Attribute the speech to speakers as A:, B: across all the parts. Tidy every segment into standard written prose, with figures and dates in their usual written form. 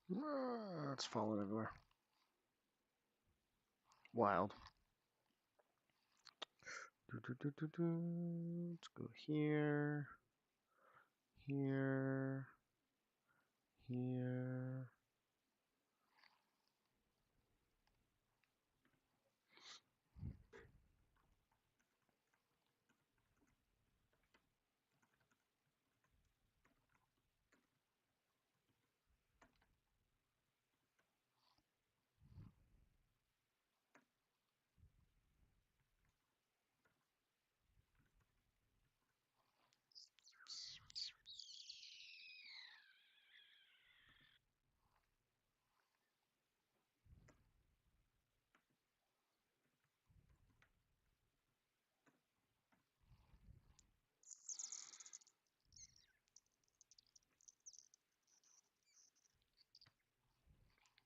A: It's falling everywhere. Wild. Let's go here, here, here.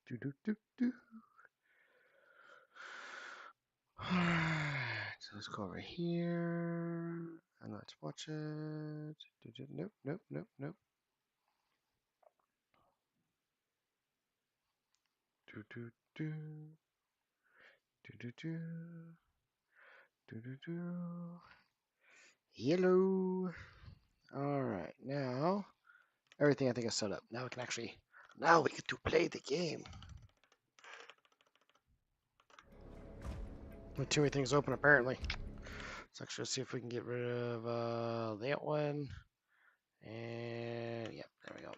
A: Do do do do. Alright, so let's go over here and let's watch it. Nope, nope, nope, nope. Do do do do do do do do do. Yellow. All right, now everything I think is set up. Now we can actually. Now we get to play the game. With too many things open apparently. Let's actually see if we can get rid of that one. And yep, there we go.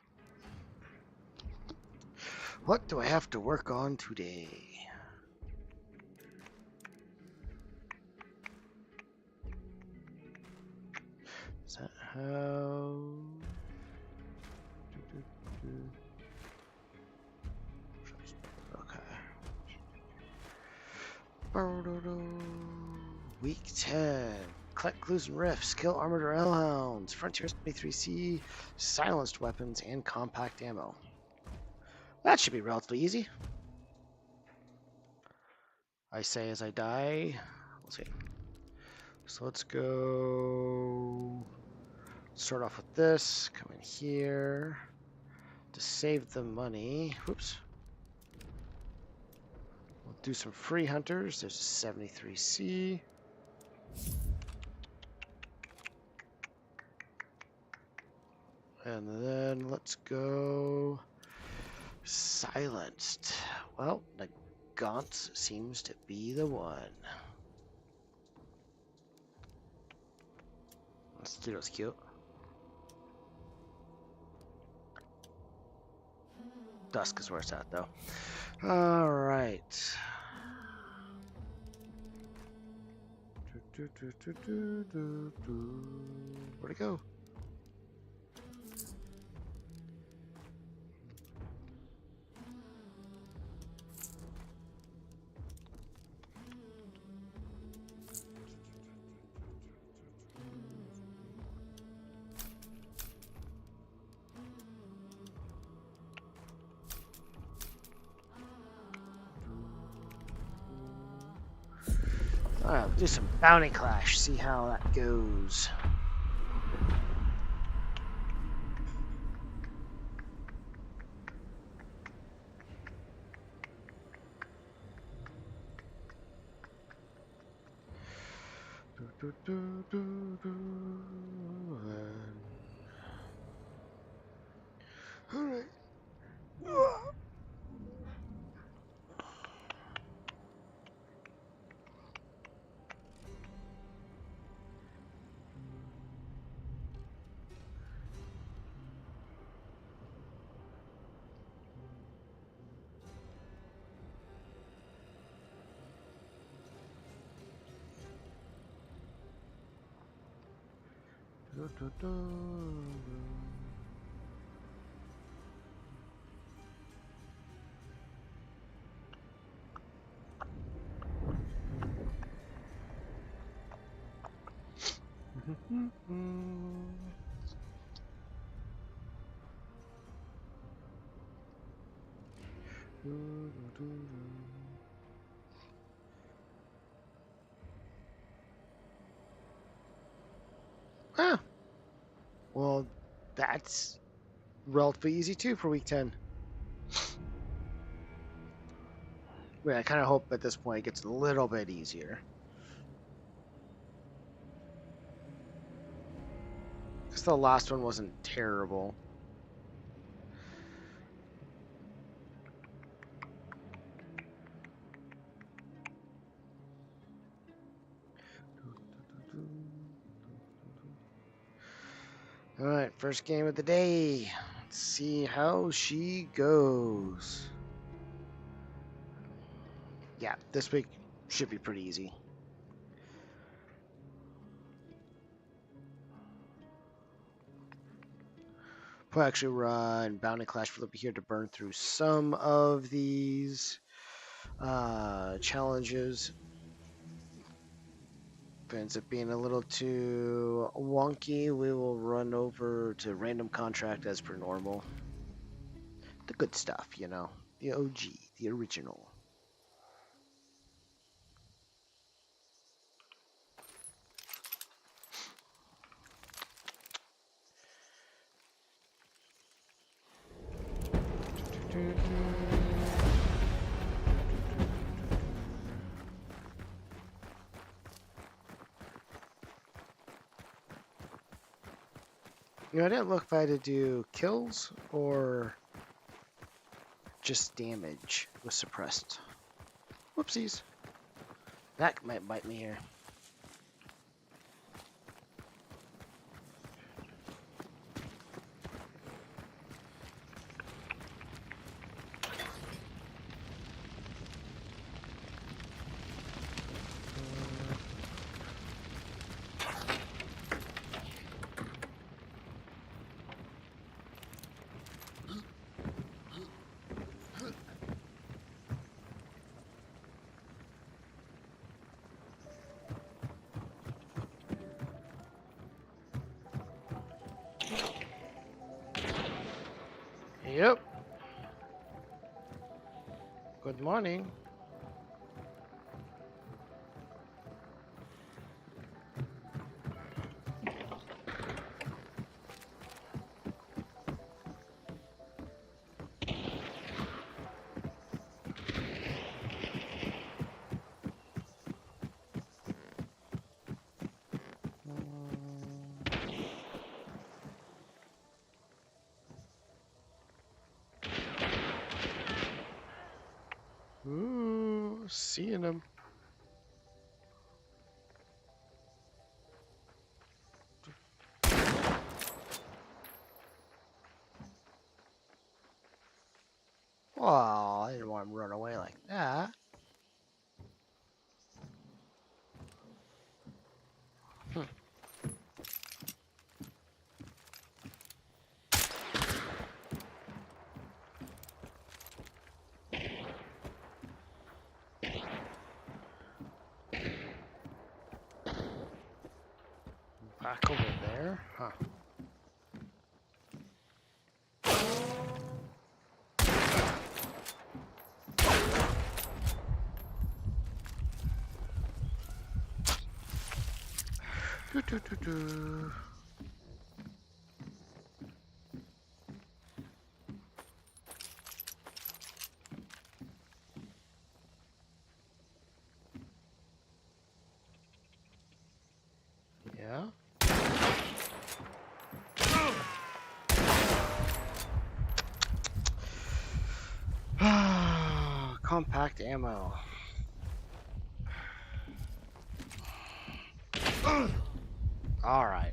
A: What do I have to work on today? Is that how? Okay. Week 10. Collect clues and riffs. Skill armored or hellhounds. Frontiers 23C. Silenced weapons and compact ammo. That should be relatively easy. I say as I die. We'll see. So let's go. Start off with this. Come in here. To save the money. Whoops. We'll do some free hunters. There's a 73C. And then let's go silenced. Well, the Gaunt's seems to be the one. This dude's cute. Dusk is where it's at, though. All right. Where'd it go? Alright, do some bounty clash, see how that goes. Alright. Ah, well, that's relatively easy too for week 10. mean, I kind of hope at this point it gets a little bit easier. Because the last one wasn't terrible. All right, first game of the day. Let's see how she goes. Yeah, this week should be pretty easy. We'll actually run Bounding Clash for a little bit here to burn through some of these challenges. If it ends up being a little too wonky, we will run over to random contract as per normal. The good stuff, you know, the OG, the original. You know, I didn't look if I had to do kills or just damage was suppressed. Whoopsies. That might bite me here. Yep. Good morning. Ooh, seeing him. Well, I didn't want him to run away like that. Back over there, huh? Do, do, do, do. Yeah. Compact ammo. All right.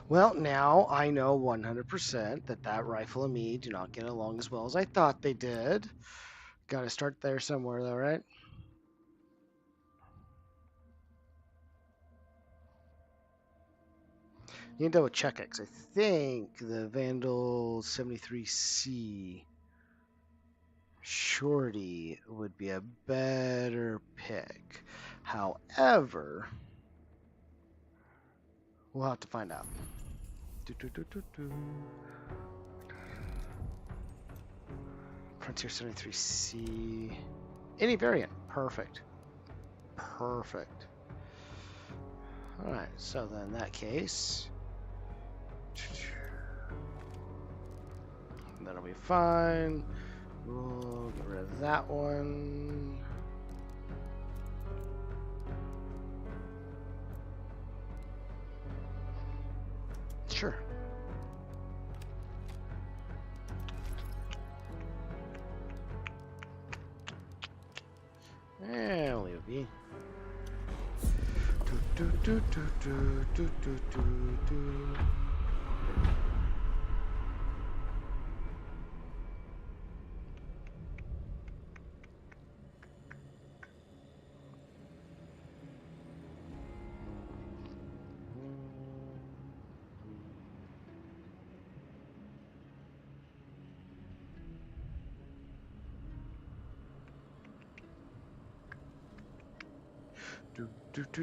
A: Well, now I know 100% that that rifle and me do not get along as well as I thought they did. Got to start there somewhere, though, right? You can double check it, 'cause I think the Vandal 73C Shorty would be a better pick. However, we'll have to find out. Do, do, do, do, do. Frontier 73C. Any variant. Perfect. Perfect. Alright, so then in that case, that'll be fine. We'll get rid of that one. Sure. And we'll leave it be. Do, do, do,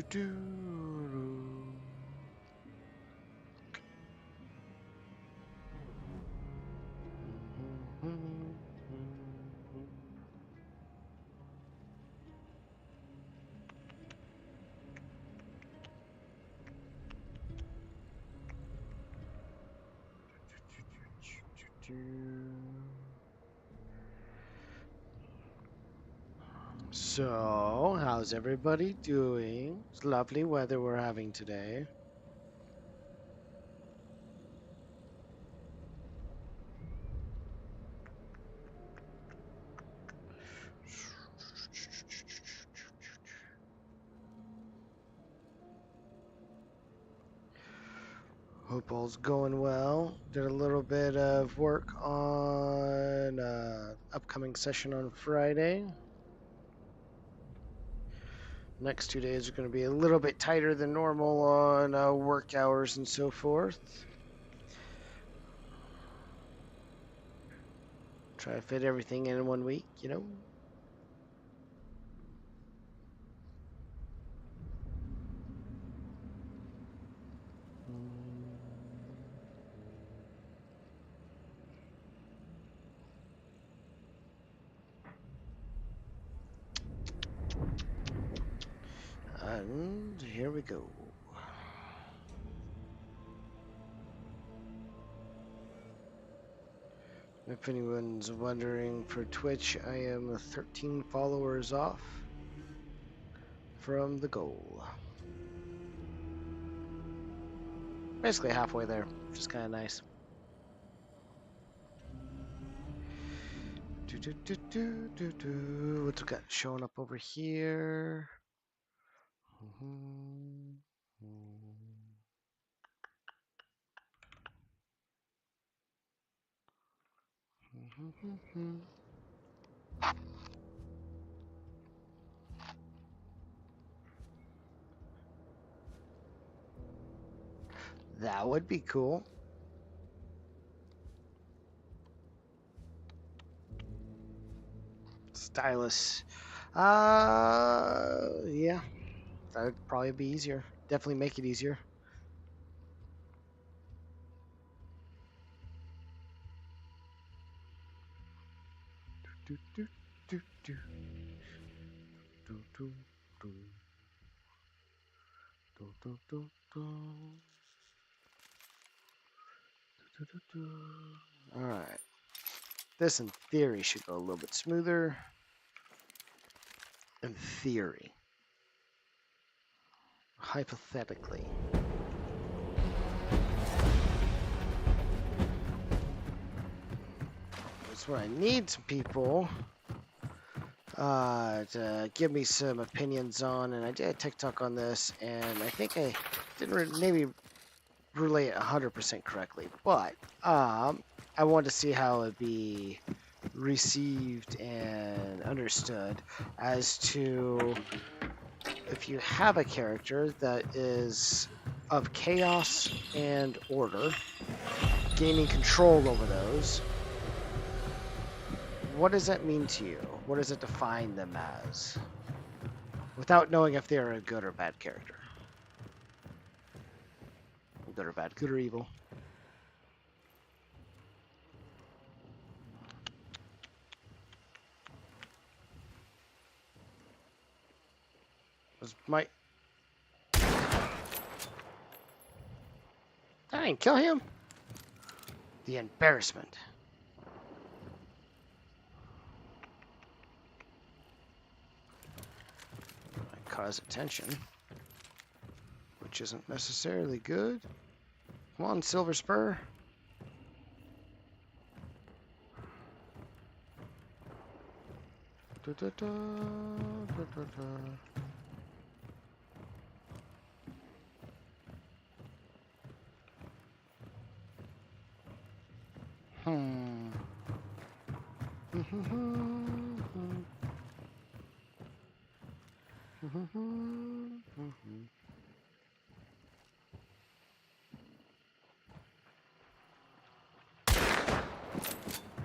A: do. So, how's everybody doing? It's lovely weather we're having today. Hope all's going well. Did a little bit of work on upcoming session on Friday. Next 2 days are going to be a little bit tighter than normal on work hours and so forth. Try to fit everything in 1 week, you know. And here we go. If anyone's wondering, for Twitch, I am 13 followers off from the goal. Basically halfway there, which is kind of nice. What's we got showing up over here? That would be cool. Stylus. Yeah. That would probably be easier. Definitely make it easier. Do, do, do, do. Do, do, do. Do, do, do, do. Do, do, do. All right. This, in theory, should go a little bit smoother. In theory. Hypothetically. That's what I need some people to give me some opinions on, and I did a TikTok on this, and I think I didn't maybe relay it 100% correctly, but I wanted to see how it'd be received and understood as to if you have a character that is of chaos and order, gaining control over those, what does that mean to you? What does it define them as? Without knowing if they're a good or bad character. Good or bad, good or evil. Was my... Dang, kill him. The embarrassment. I cause attention, which isn't necessarily good. Come on, Silver Spur. Da, da, da, da, da, da.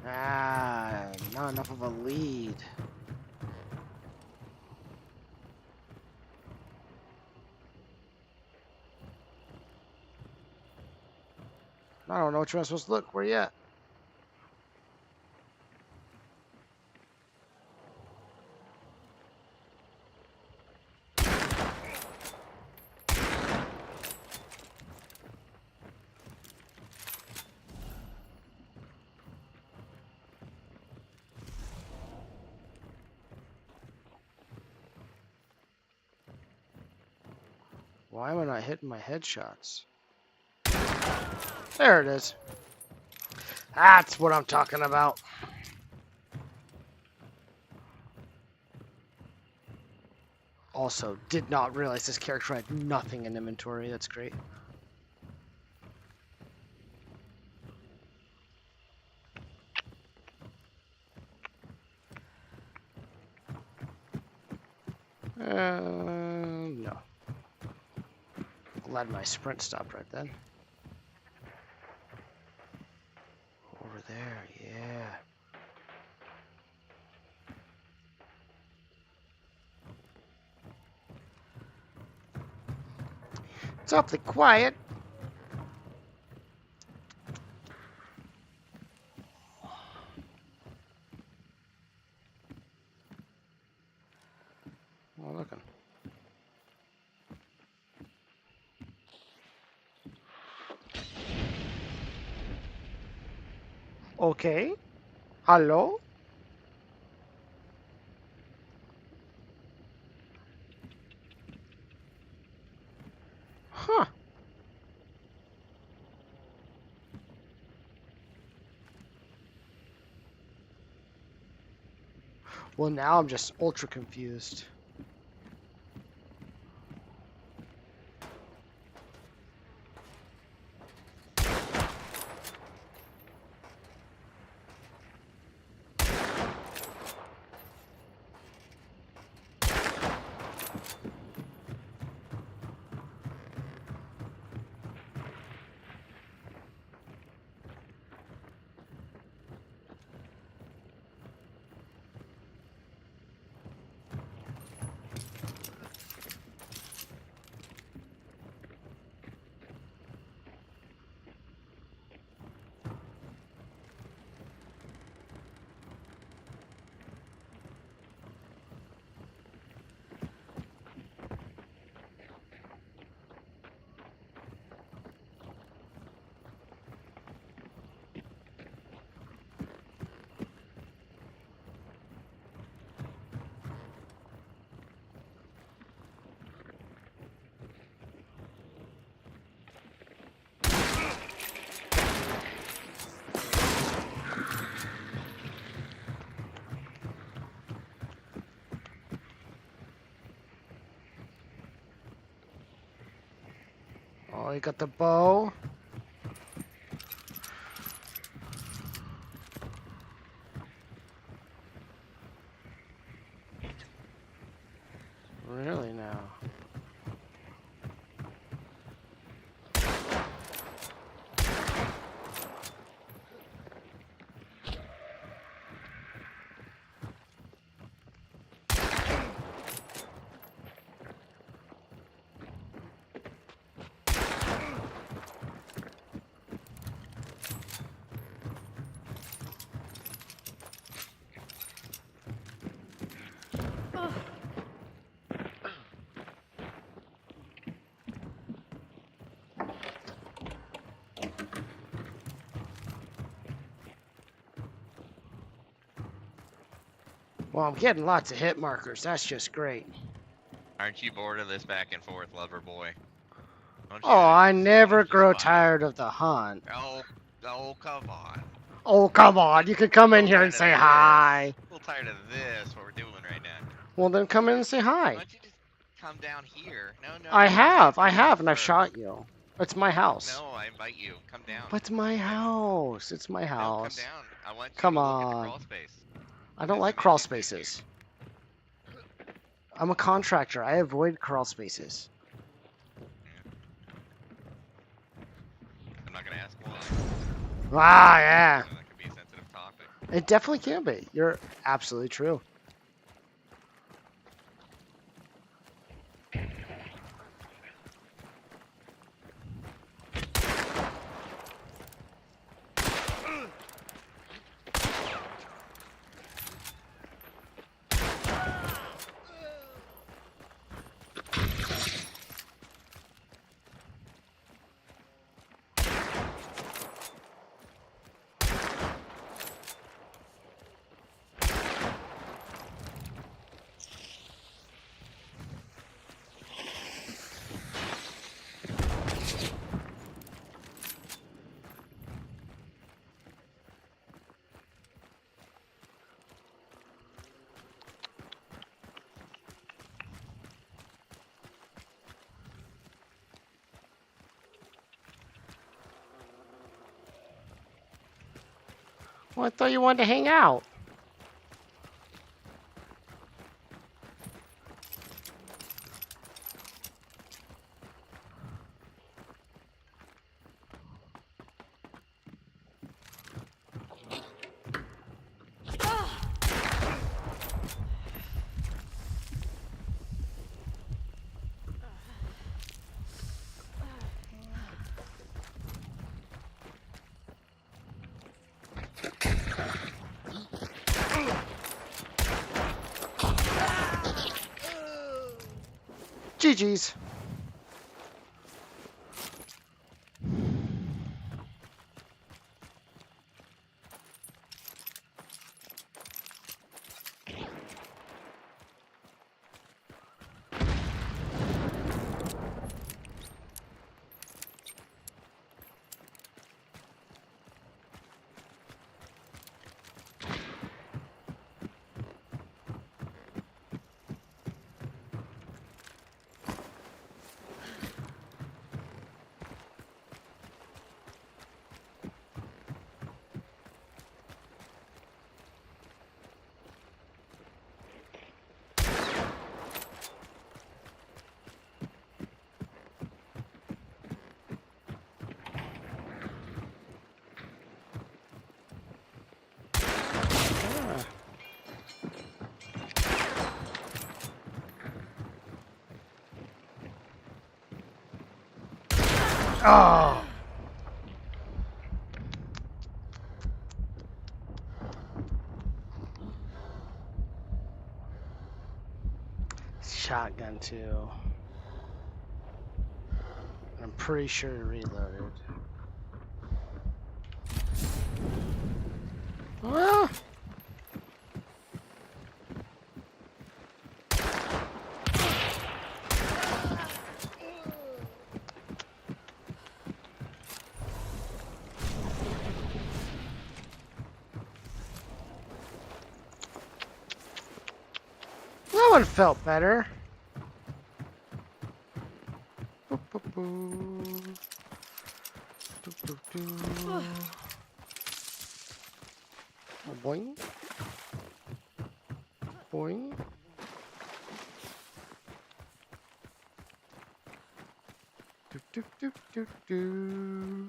A: Ah, not enough of a lead. I don't know which one I'm supposed to look. Where you at? Why am I not hitting my headshots? There it is. That's what I'm talking about. Also, did not realize this character had nothing in inventory. That's great. No. Glad my sprint stopped right then. Over there, yeah. It's awfully quiet. Oh, looking. Okay. Hello? Huh. Well, now I'm just ultra confused. Oh, you got the bow. Really now? Well, I'm getting lots of hit markers. That's just great.
B: Aren't you bored of this back and forth, lover boy? Don't you
A: Oh, I
B: just
A: never
B: want to just
A: grow
B: fight?
A: tired of the hunt.
B: Oh, come on.
A: Oh, come on. You can come
B: A
A: in
B: little
A: here and
B: tired of
A: say
B: this.
A: hi.
B: A little tired of this, what we're doing right now.
A: Well, then come in and say
B: Why
A: hi.
B: don't you just come down here? No,
A: I
B: you gotta
A: have,
B: come down
A: and I've
B: first.
A: shot you. It's my house.
B: No, I invite you. Come down.
A: But it's my house. It's my
B: No, come
A: house.
B: down. I want you
A: Come
B: to look at the
A: on.
B: crawl space.
A: I don't
B: There's
A: like
B: some
A: crawl
B: NPCs here.
A: spaces. I'm a contractor. I avoid crawl spaces.
B: I'm not gonna ask why.
A: Ah, yeah.
B: That could be a sensitive topic.
A: It definitely can be. You're absolutely true. Well, I thought you wanted to hang out. GG's. Oh. Shotgun too. I'm pretty sure it reloaded. Well. That one felt better. Boop, boop, boop. Doop, doop, doop. Boing. Boing. Doop, doop, doop, doop, doop.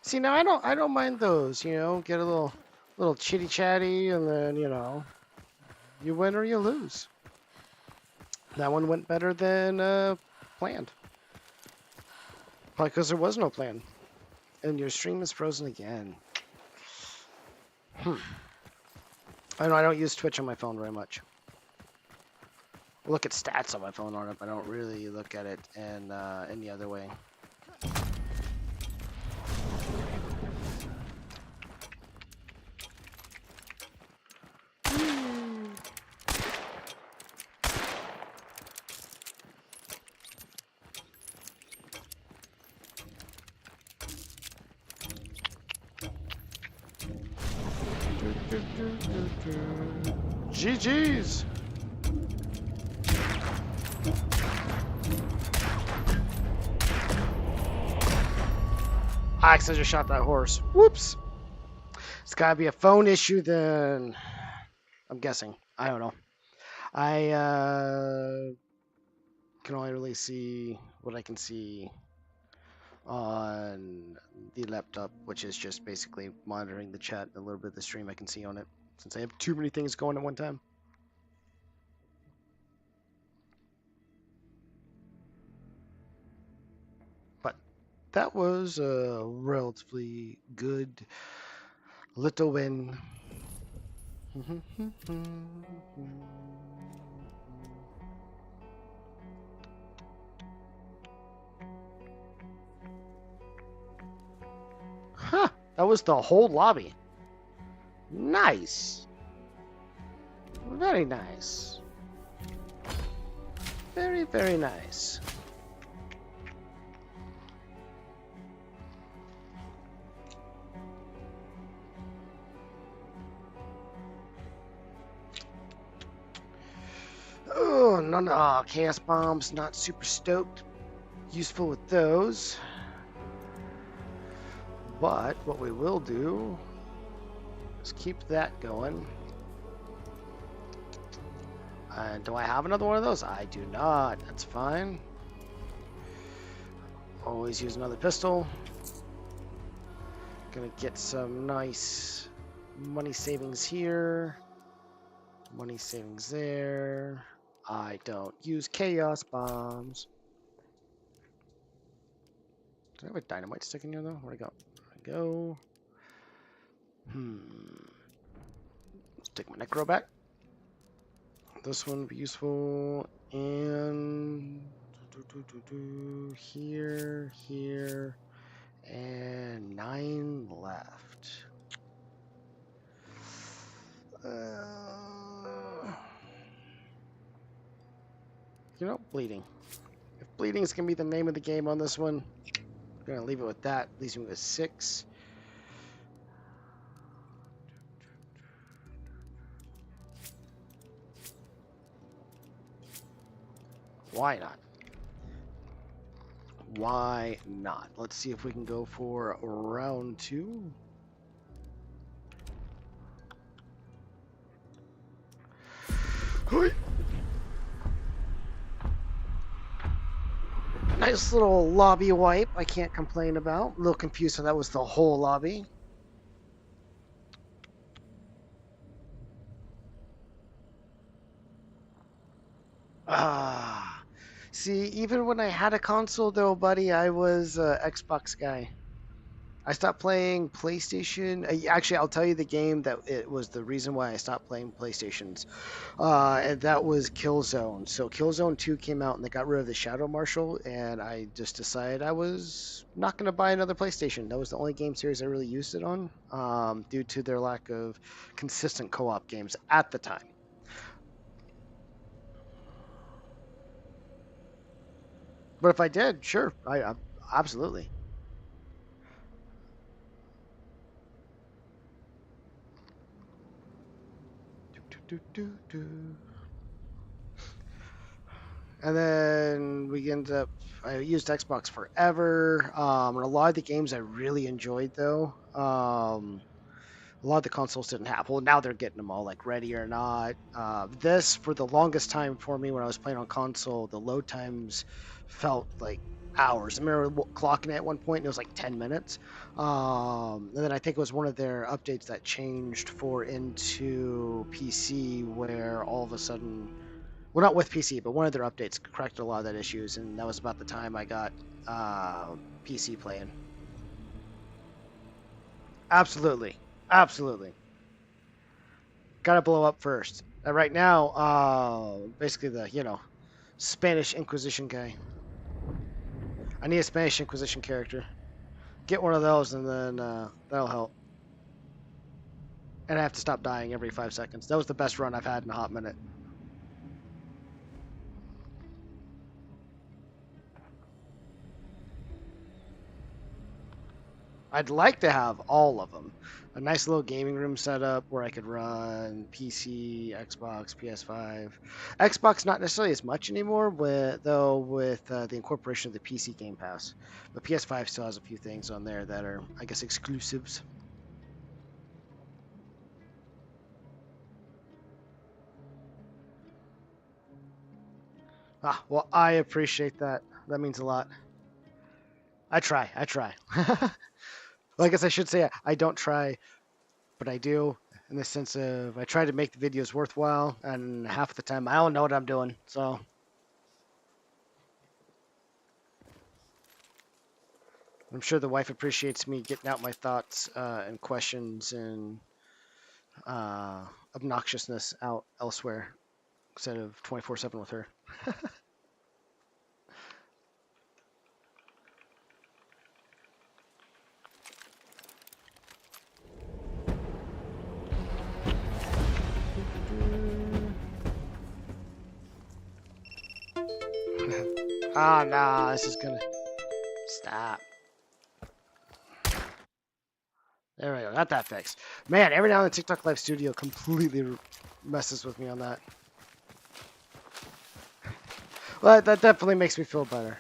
A: See, now I don't mind those, you know, get a little chitty chatty and then, you know, you win or you lose. That one went better than planned. Probably because there was no plan. And your stream is frozen again. I know I don't use Twitch on my phone very much. I look at stats on my phone on it, but I don't really look at it in any other way. GG's. I accidentally shot that horse. Whoops. It's gotta be a phone issue then. I'm guessing. I don't know. I can only really see what I can see on the laptop, which is just basically monitoring the chat and a little bit of the stream I can see on it, since I have too many things going at one time. But that was a relatively good little win. Huh, that was the whole lobby. Nice. Very nice. Very, very nice. Oh, no, chaos bombs, not super stoked. Useful with those. But what we will do is keep that going. And do I have another one of those? I do not. That's fine. Always use another pistol. Gonna get some nice money savings here. Money savings there. I don't use chaos bombs. Do I have a dynamite stick in here though? Where'd it go? There we go. Let's take my necro back. This one would be useful. And here, here, and 9 left. You know, bleeding. If bleeding is gonna be the name of the game on this one, I'm gonna leave it with that. Leaves me with 6. Why not? Why not? Let's see if we can go for round 2. Nice little lobby wipe. I can't complain about. A little confused, so that was the whole lobby. See, even when I had a console, though, buddy, I was an Xbox guy. I stopped playing PlayStation. Actually, I'll tell you the game that it was the reason why I stopped playing PlayStations. And that was Killzone. So Killzone 2 came out and they got rid of the Shadow Marshal, and I just decided I was not going to buy another PlayStation. That was the only game series I really used it on, due to their lack of consistent co-op games at the time. But if I did, sure, I absolutely. And then we ended up, I used Xbox forever. And a lot of the games I really enjoyed, though, a lot of the consoles didn't have. Well, now they're getting them all, like Ready or Not. This, for the longest time for me when I was playing on console, the load times felt like hours. I remember clocking it at one point and it was like 10 minutes. And then I think it was one of their updates that changed into PC where all of a sudden, well, not with PC, but one of their updates corrected a lot of that issues, and that was about the time I got PC playing. Absolutely. Absolutely. Gotta blow up first. Right now, basically the, Spanish Inquisition guy. I need a Spanish Inquisition character. Get one of those, and then that'll help. And I have to stop dying every 5 seconds. That was the best run I've had in a hot minute. I'd like to have all of them. A nice little gaming room setup where I could run PC, Xbox, PS5. Xbox not necessarily as much anymore, with the incorporation of the PC Game Pass. But PS5 still has a few things on there that are, I guess, exclusives. Ah, well, I appreciate that. That means a lot. I try. Well, I guess I should say I don't try, but I do, in the sense of I try to make the videos worthwhile, and half the time I don't know what I'm doing. So I'm sure the wife appreciates me getting out my thoughts and questions and obnoxiousness out elsewhere instead of 24/7 with her. Ah, nah, this is gonna stop. There we go, got that fixed. Man, every now and then TikTok Live Studio completely messes with me on that. Well, that definitely makes me feel better.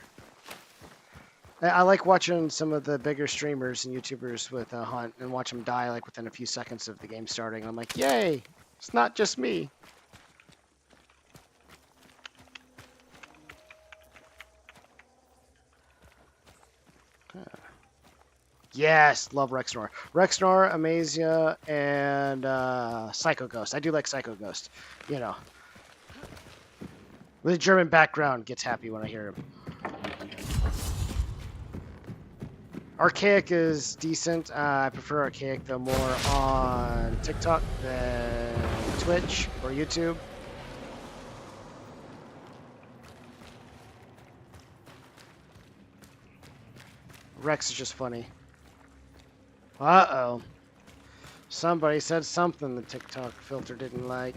A: I like watching some of the bigger streamers and YouTubers with Hunt and watch them die like within a few seconds of the game starting. I'm like, yay! It's not just me. Yes, love Rexnor. Rexnor, Amazia, and Psycho Ghost. I do like Psycho Ghost. You know, with a German background, gets happy when I hear him. Archaic is decent. I prefer Archaic though more on TikTok than Twitch or YouTube. Rex is just funny. Uh-oh. Somebody said something the TikTok filter didn't like.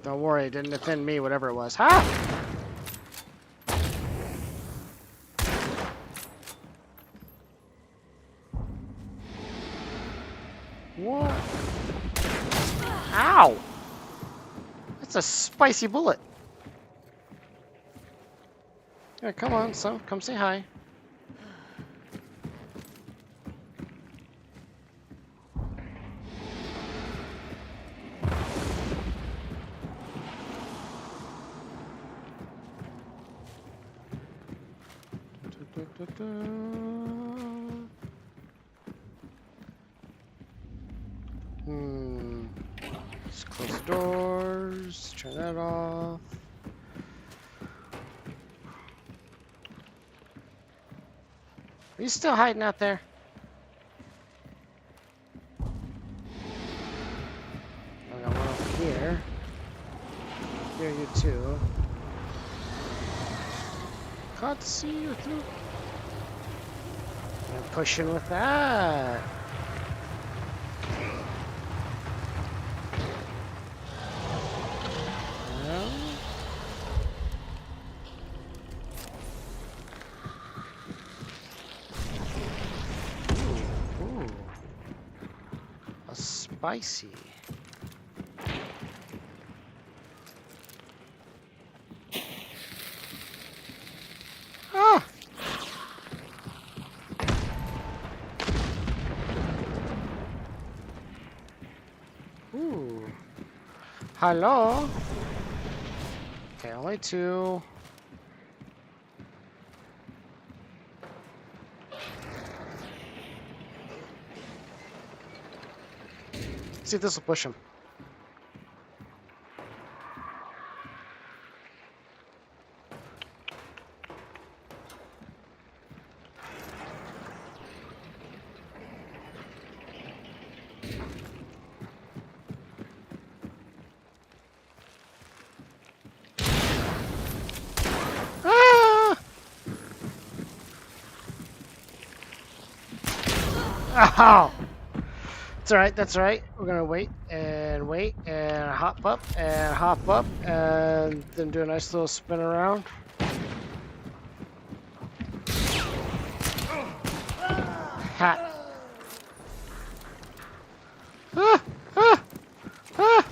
A: Don't worry, it didn't offend me, whatever it was. Ha! What? Ow! That's a spicy bullet. Yeah, come on, son. Come say hi. Let's close the doors. Turn that off. Are you still hiding out there? I got one over here. Here, you too. Can't see you through. I'm pushing with that. Spicy. Ah! Ooh. Hello? Okay, only two. See if this will push him. Ah! Ow! That's alright, that's alright. We're gonna wait and hop up and then do a nice little spin around. Ha! Ah! Ah! Ah!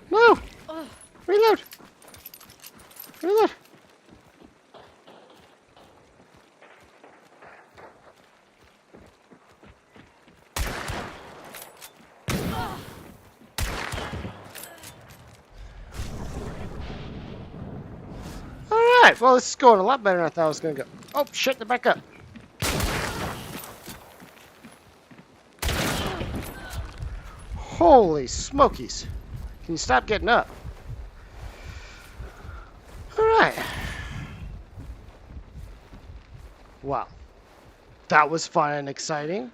A: No! Reload! Reload! Alright, well, this is going a lot better than I thought it was going to go. Oh, shit, they're back up. Holy smokies. Can you stop getting up? Alright. Wow. That was fun and exciting.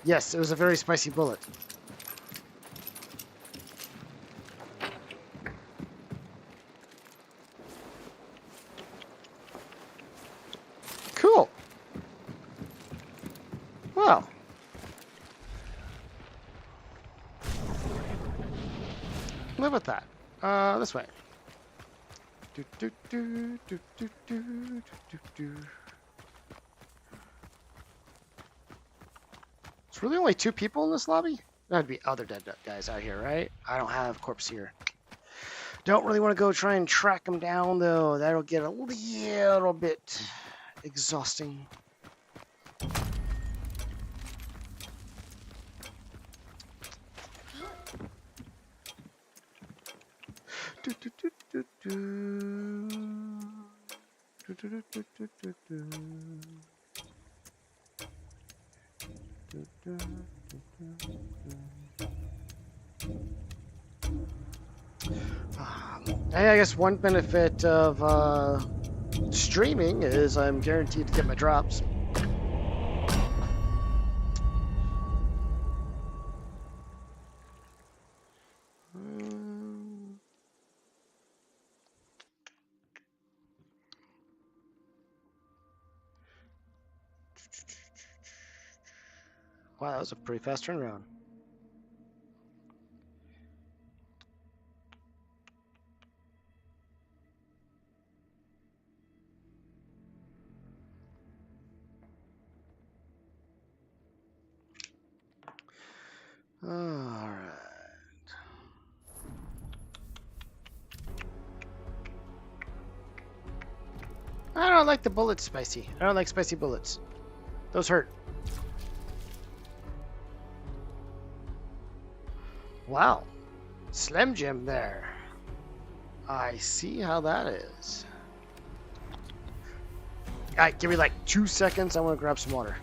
A: Yes, it was a very spicy bullet. Cool. Well. Live with that. This way. Do, do, do, do, do, do, do, do, do. There's really only 2 people in this lobby? That'd be other dead guys out here, right? I don't have corpse here. Don't really want to go try and track them down, though. That'll get a little bit exhausting. Do, do, do, do, do. Do, do, do, do, do, do, do. Do, do, do, do, do. I guess one benefit of streaming is I'm guaranteed to get my drops. Wow, that was a pretty fast turnaround. Alright. I don't like the bullets spicy. I don't like spicy bullets. Those hurt. Wow. Slim Jim there. I see how that is. Alright, give me like 2 seconds. I want to grab some water.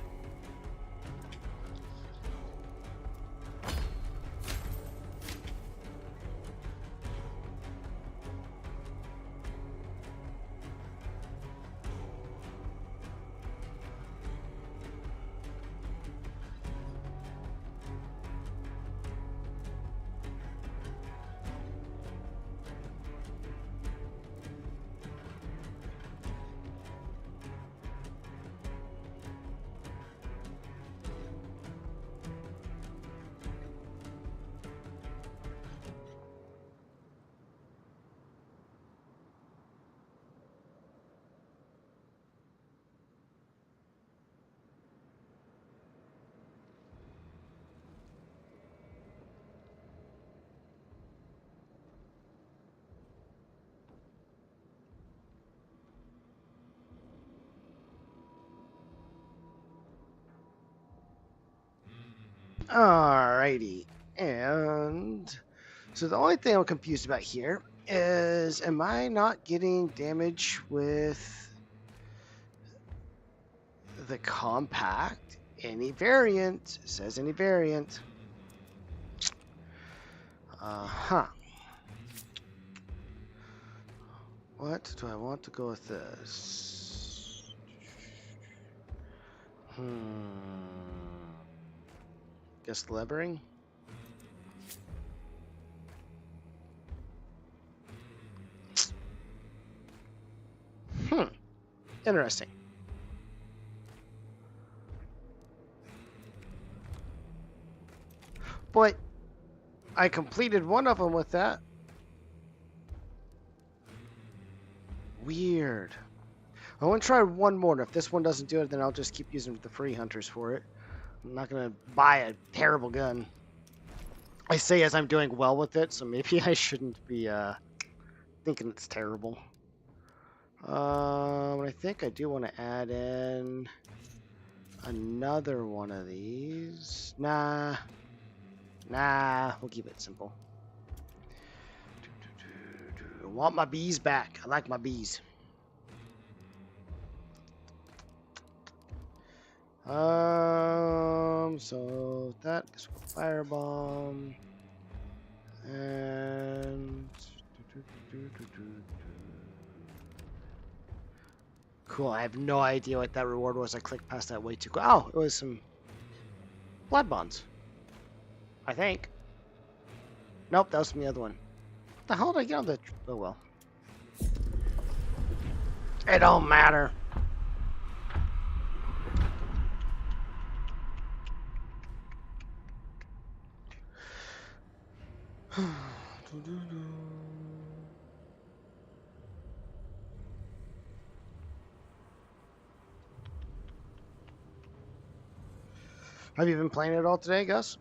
A: Alrighty. And so the only thing I'm confused about here is, am I not getting damage with the compact? Any variant. It says any variant. Uh-huh. What do I want to go with this? Guess levering? Interesting. But I completed one of them with that. Weird. I want to try one more. And if this one doesn't do it, then I'll just keep using the free hunters for it. I'm not going to buy a terrible gun. I say as I'm doing well with it, so maybe I shouldn't be thinking it's terrible. I think I do want to add in another one of these. Nah, we'll keep it simple. I want my bees back. I like my bees. So that is firebomb and cool. I have no idea what that reward was. I clicked past that way too quick. Oh, it was some blood bonds. I think. Nope, that was from the other one. What the hell did I get on the? Oh well. It don't matter. Have you been playing it all today, Gus?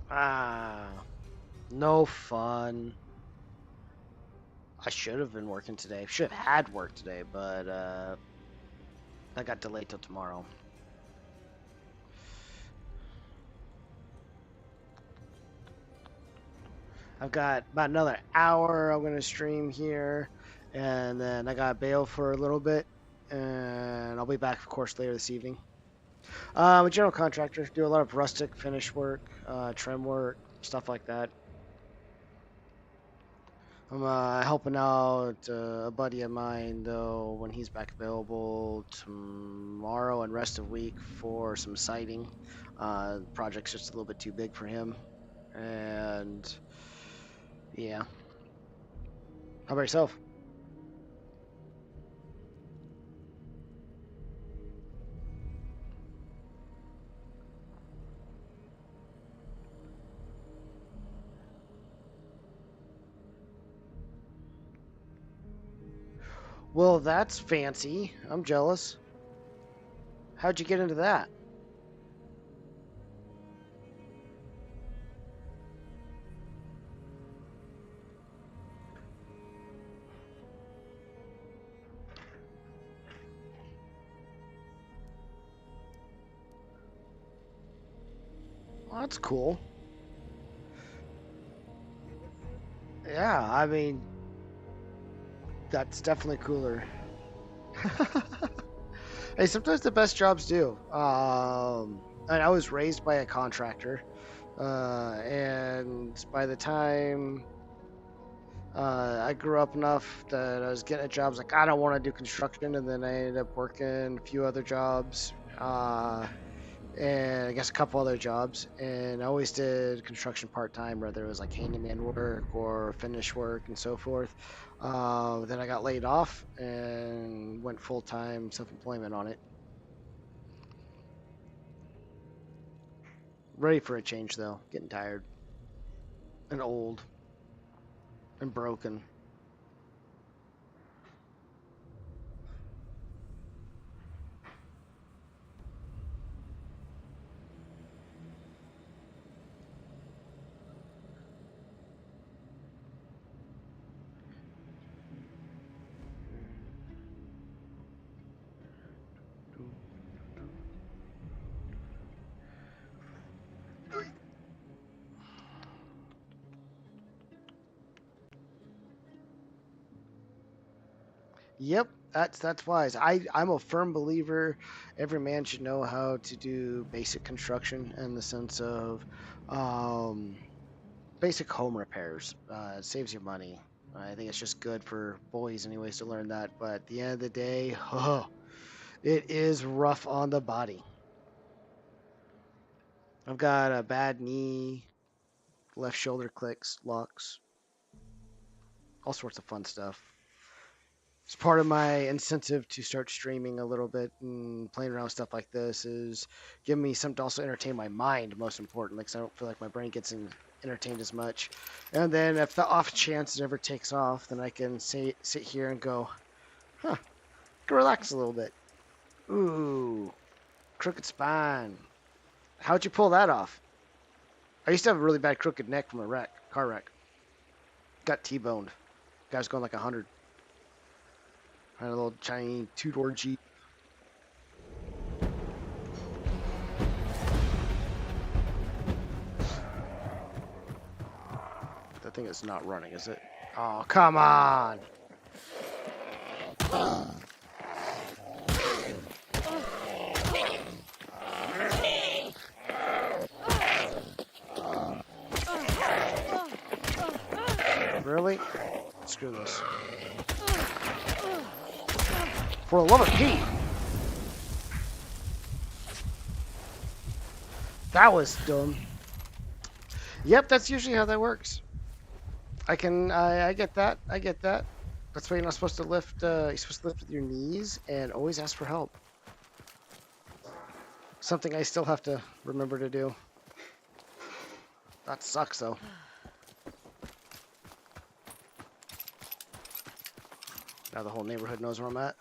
A: Ah, no fun. I should have been working today. Should have had work today, but I got delayed till tomorrow. I've got about another hour I'm going to stream here, and then I got to bail for a little bit, and I'll be back, of course, later this evening. I'm a general contractor, do a lot of rustic finish work, trim work, stuff like that. I'm helping out a buddy of mine, though, when he's back available tomorrow and rest of week for some siding. The project's just a little bit too big for him, and yeah. How about yourself? Well, that's fancy. I'm jealous. How'd you get into that? Well, that's cool. Yeah, I mean, that's definitely cooler. Hey, sometimes the best jobs do. And I was raised by a contractor, and by the time I grew up enough that I was getting a job, like I don't want to do construction, and then I ended up working a few other jobs, and I guess a couple other jobs, and I always did construction part time, whether it was like handyman work or finish work and so forth. Then I got laid off and went full time self employment on it. Ready for a change though, getting tired and old and broken. Yep, that's wise. I'm a firm believer every man should know how to do basic construction in the sense of um, basic home repairs. It saves you money. I think it's just good for boys anyways to learn that. But at the end of the day, it is rough on the body. I've got a bad knee, left shoulder clicks, locks. all sorts of fun stuff. It's part of my incentive to start streaming a little bit and playing around with stuff like this is giving me something to also entertain my mind, most importantly, because I don't feel like my brain gets entertained as much. And then if the off chance it ever takes off, then I can sit here and go, huh, I can relax a little bit. Ooh, crooked spine. How'd you pull that off? I used to have a really bad crooked neck from a car wreck. Got T-boned. Guy was going like 100. Had a little shiny two-door Jeep. That thing is not running, is it? Oh, come on! Really? Screw this. For the love of Pete! That was dumb. Yep, that's usually how that works. I get that. I get that. That's why you're not supposed to lift, you're supposed to lift with your knees and always ask for help. Something I still have to remember to do. That sucks, though. Now the whole neighborhood knows where I'm at.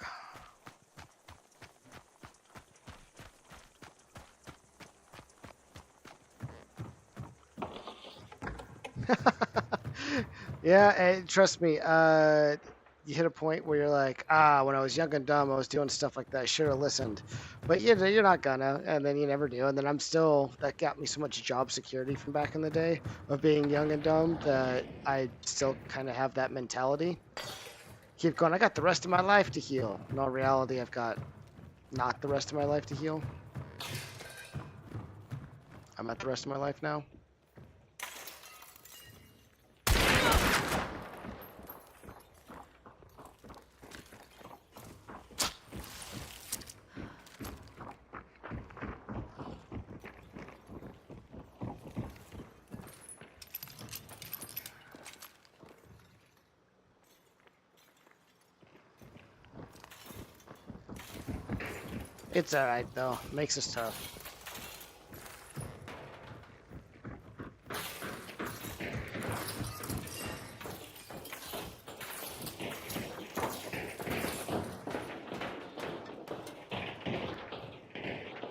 A: Yeah, and trust me, you hit a point where you're like, when I was young and dumb, I was doing stuff like that. I should have listened. But you're not gonna, and then you never do. And then that got me so much job security from back in the day of being young and dumb that I still kind of have that mentality. Keep going, I got the rest of my life to heal. In all reality, I've got not the rest of my life to heal. I'm at the rest of my life now. It's alright, though. Makes us tough.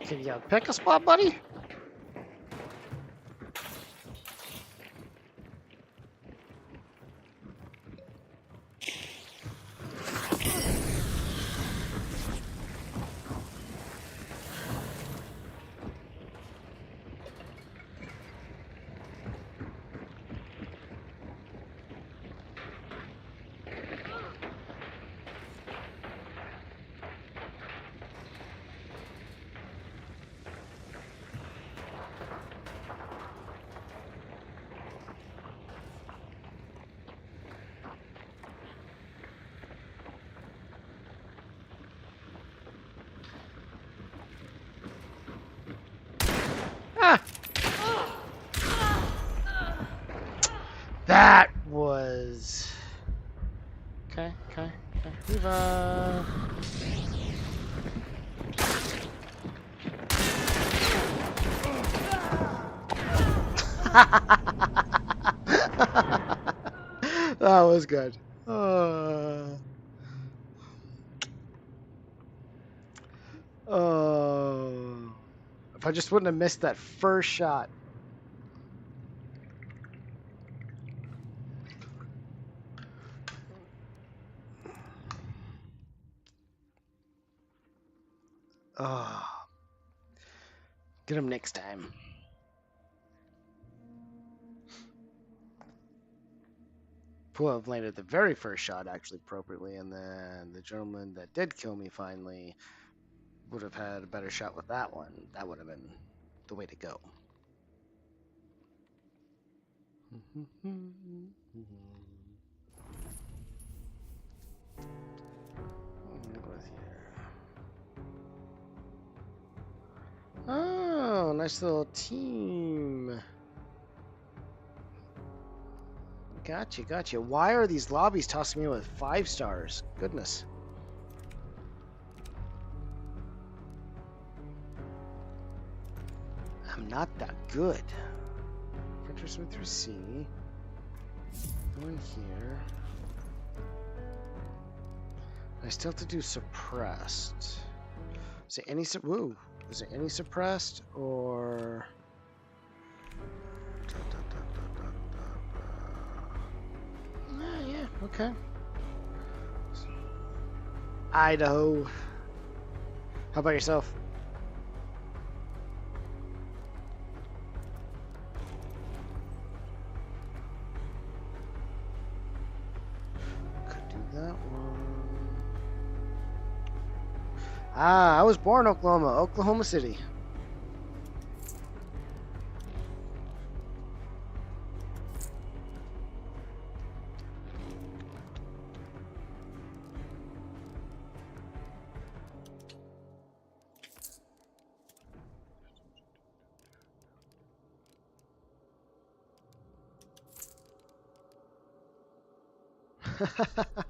A: Can you pick a spot, buddy? Ah! That was... Okay. Viva! That was good. If I just wouldn't have missed that first shot. Get him next time. Would have landed the very first shot actually appropriately, and then the gentleman that did kill me finally would have had a better shot with that one. That would have been the way to go. Oh, nice little team. Gotcha. Why are these lobbies tossing me with 5 stars? Goodness. I'm not that good. Filter swim through C. Go in here. I still have to do suppressed. Is it any woo? Is it any suppressed or? Yeah. Okay. Idaho. How about yourself? Could do that one. I was born in Oklahoma City.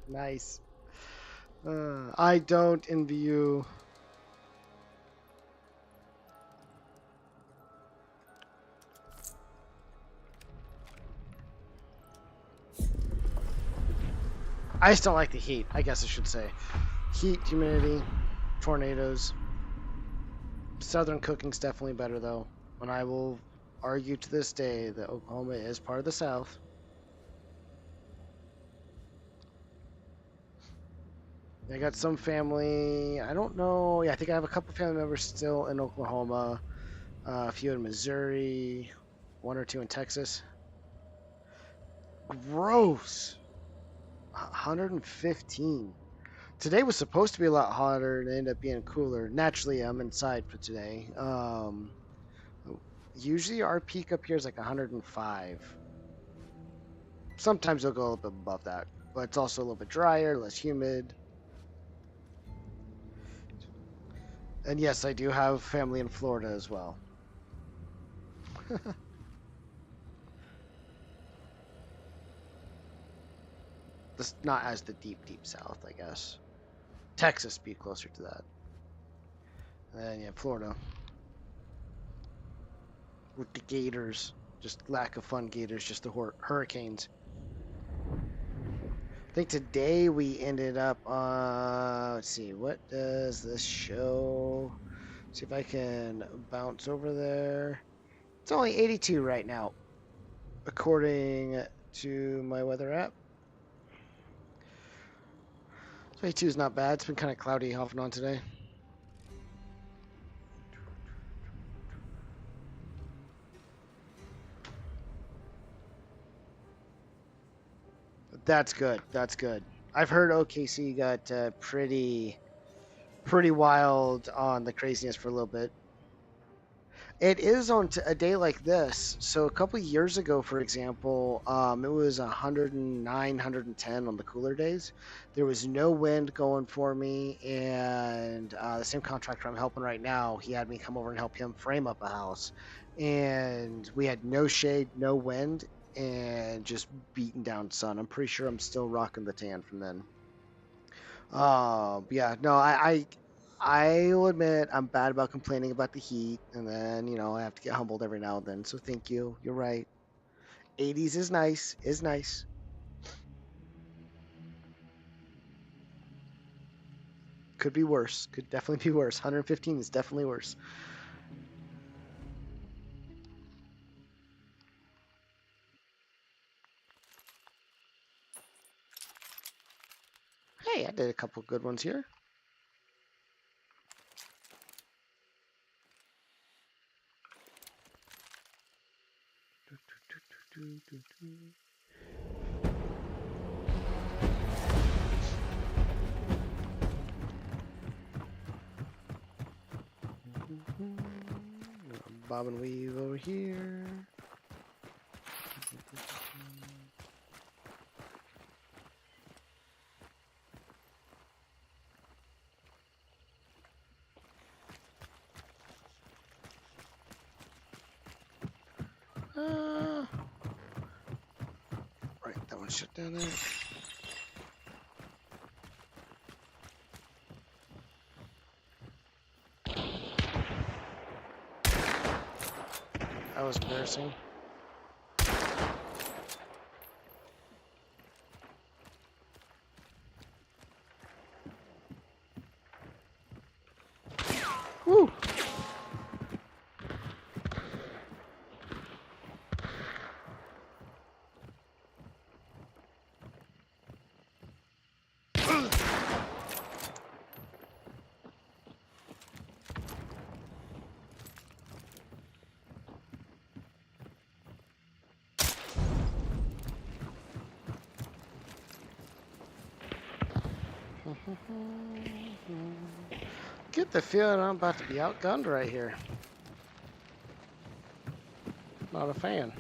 A: Nice. I don't envy you. I just don't like the heat, I guess I should say. Heat, humidity, tornadoes. Southern cooking's definitely better, though. And I will argue to this day that Oklahoma is part of the South. I got some family, I don't know. Yeah, I think I have a couple family members still in Oklahoma, a few in Missouri, 1 or 2 in Texas. Gross. 115. Today was supposed to be a lot hotter and ended up being cooler. Naturally, I'm inside for today. Usually our peak up here is like 105. Sometimes it'll go a little bit above that, but it's also a little bit drier, less humid. And yes, I do have family in Florida as well. This not as the deep south, I guess. Texas be closer to that. And then yeah, Florida. With the gators. Just lack of fun gators, just the hurricanes. I think today we ended up let's see, what does this show? See if I can bounce over there. It's only 82 right now, according to my weather app. 82 is not bad. It's been kind of cloudy off and on today. That's good. That's good. I've heard OKC got pretty wild on the craziness for a little bit. It is on a day like this. So a couple of years ago, for example, it was 109, 110 on the cooler days. There was no wind going for me, and the same contractor I'm helping right now, he had me come over and help him frame up a house, and we had no shade, no wind, and just beating down sun. I'm pretty sure I'm still rocking the tan from then. Yeah, no, I'll admit I'm bad about complaining about the heat, and then I have to get humbled every now and then. So thank you. You're right. 80s is nice. Is nice. Could be worse. Could definitely be worse. 115 is definitely worse. Hey, I did a couple good ones here. Bob and weave over here. Right, Throwing shit down there. That was embarrassing. Woo! Get the feeling I'm about to be outgunned right here. Not a fan.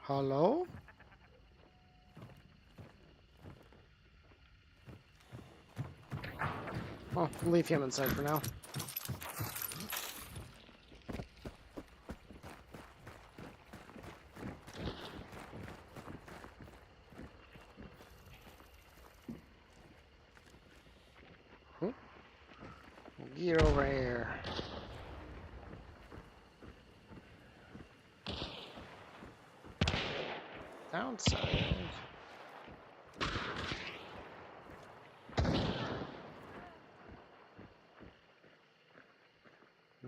A: Hello? Oh, we'll leave him inside for now. Get over here. Downside.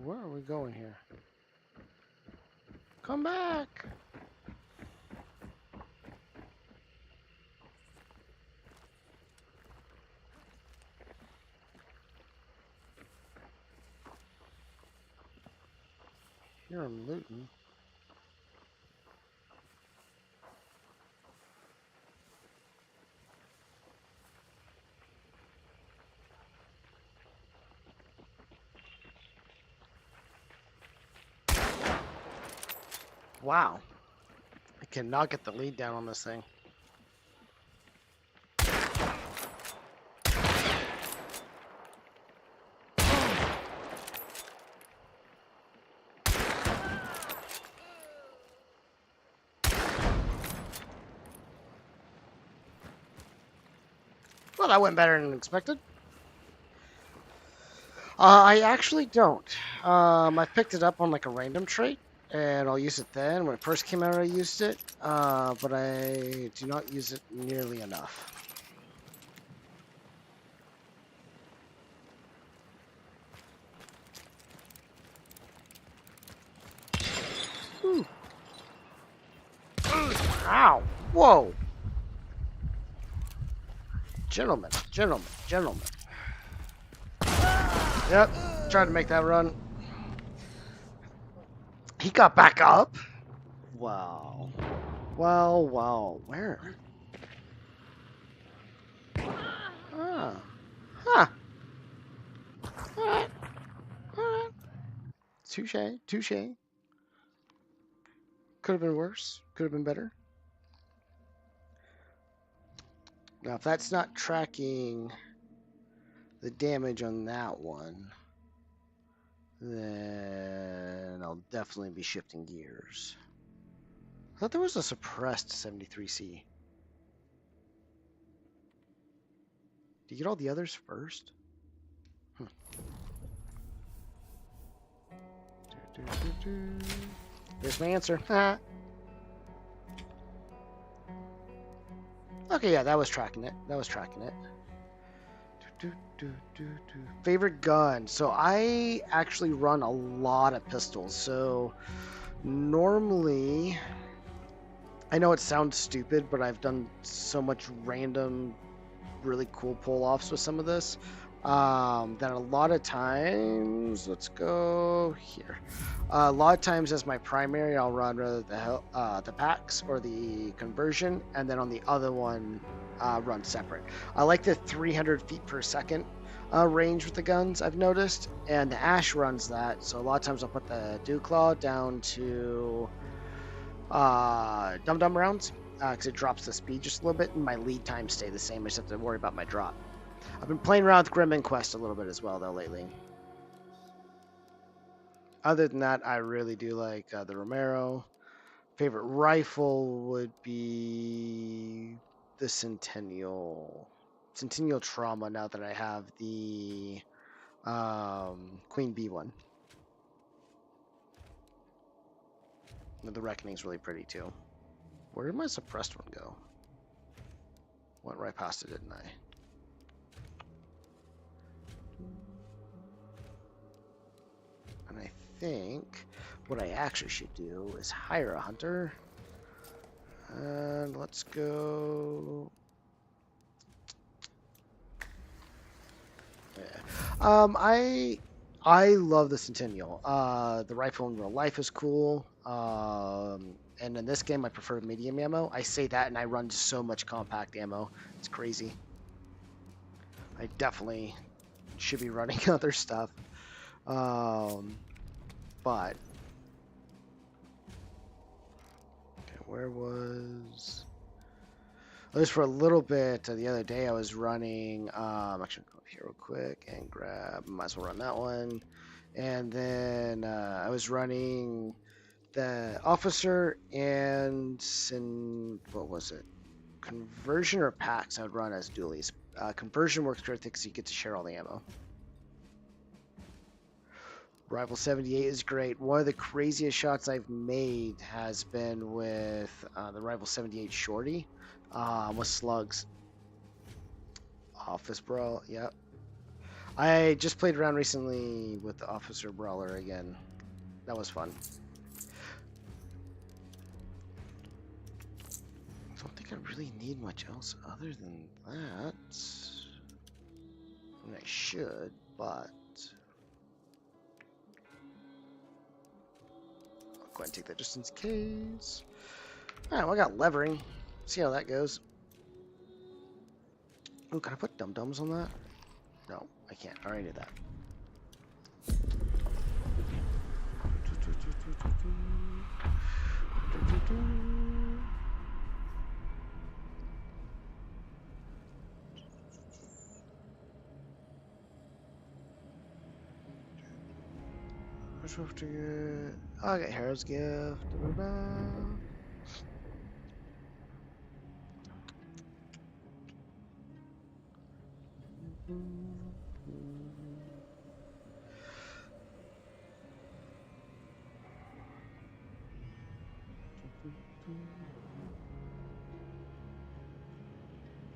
A: Where are we going here? Come back! Here I'm looting. Wow. I cannot get the lead down on this thing. Well, that went better than expected. I actually don't. I picked it up on like a random trait, and I'll use it then. When it first came out, I used it, but I do not use it nearly enough. Ooh. Ow! Whoa! Gentlemen, gentlemen, gentlemen. Yep, tried to make that run. He got back up? Wow. Wow, wow. Where? Ah. Huh. Alright. Alright. Touche, touche. Could have been worse. Could have been better. Now, if that's not tracking the damage on that one, then I'll definitely be shifting gears. I thought there was a suppressed 73C. Do you get all the others first? There's my answer. Okay, yeah, that was tracking it. That was tracking it. Favorite gun. So I actually run a lot of pistols. So normally, I know it sounds stupid, but I've done so much random, really cool pull-offs with some of this. That a lot of times, let's go here. A lot of times as my primary, I'll run rather the packs or the conversion, and then on the other one, run separate. I like the 300 feet per second range with the guns, I've noticed, and the Ash runs that. So a lot of times I'll put the Dew Claw down to Dum Dum rounds because it drops the speed just a little bit, and my lead times stay the same. I just have to worry about my drop. I've been playing around with Grim Quest a little bit as well, though, lately. Other than that, I really do like the Romero. Favorite rifle would be the Centennial. Centennial Trauma, now that I have the Queen Bee one. The Reckoning's really pretty, too. Where did my suppressed one go? Went right past it, didn't I? And I think what I actually should do is hire a hunter. And let's go. Yeah. I love the Centennial. The rifle in real life is cool. And in this game, I prefer medium ammo. I say that, and I run so much compact ammo. It's crazy. I definitely should be running other stuff. But okay, where was? At least for a little bit the other day, I was running. Actually, go up here real quick and grab. Might as well run that one. And then I was running the officer and what was it? Conversion or packs? I would run as dualies. Conversion works great because you get to share all the ammo. Rival 78 is great. One of the craziest shots I've made has been with the Rival 78 Shorty with slugs. Office Brawl, yep. I just played around recently with the Officer Brawler again. That was fun. I don't think I really need much else other than that. I mean, I should, but I'll go ahead and take that just in case. Alright, well, I got levering. See how that goes. Oh, can I put dum-dums on that? No, I can't. I already did that. Oh, I got Hero's Gift.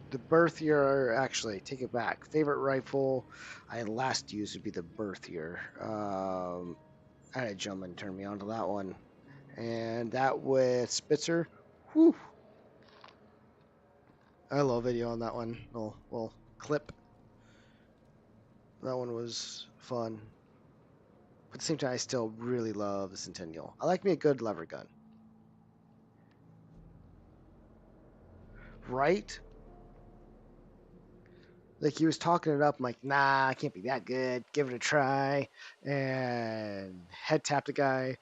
A: The birth year, actually, take it back. Favorite rifle I last used would be the birth year. I had a gentleman turn me on to that one. And that with Spitzer, whew. I had a little video on that one. Well, clip. That one was fun. But at the same time, I still really love the Centennial. I like me a good lever gun. Right? Like, he was talking it up. I'm like, nah, I can't be that good. Give it a try. And head tapped a guy.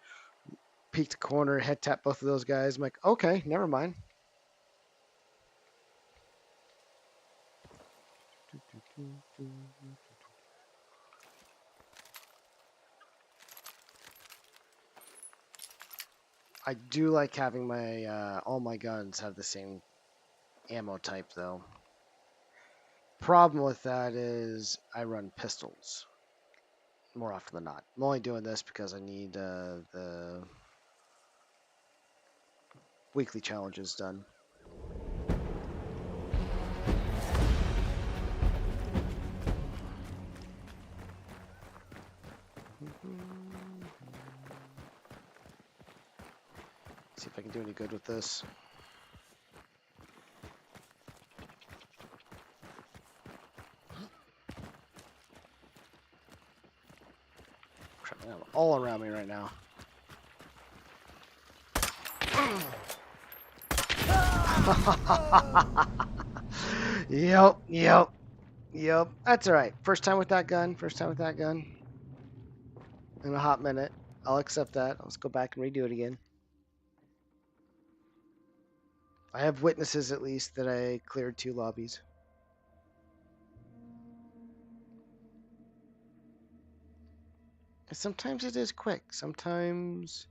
A: Peeked a corner, head tapped both of those guys. I'm like, okay, never mind. I do like having my all my guns have the same ammo type, though. Problem with that is I run pistols more often than not. I'm only doing this because I need the weekly challenges done. See if I can do any good with this. Crap, they have all around me right now. Yep. That's all right. First time with that gun. In a hot minute. I'll accept that. Let's go back and redo it again. I have witnesses at least that I cleared 2 lobbies. And sometimes it is quick. Sometimes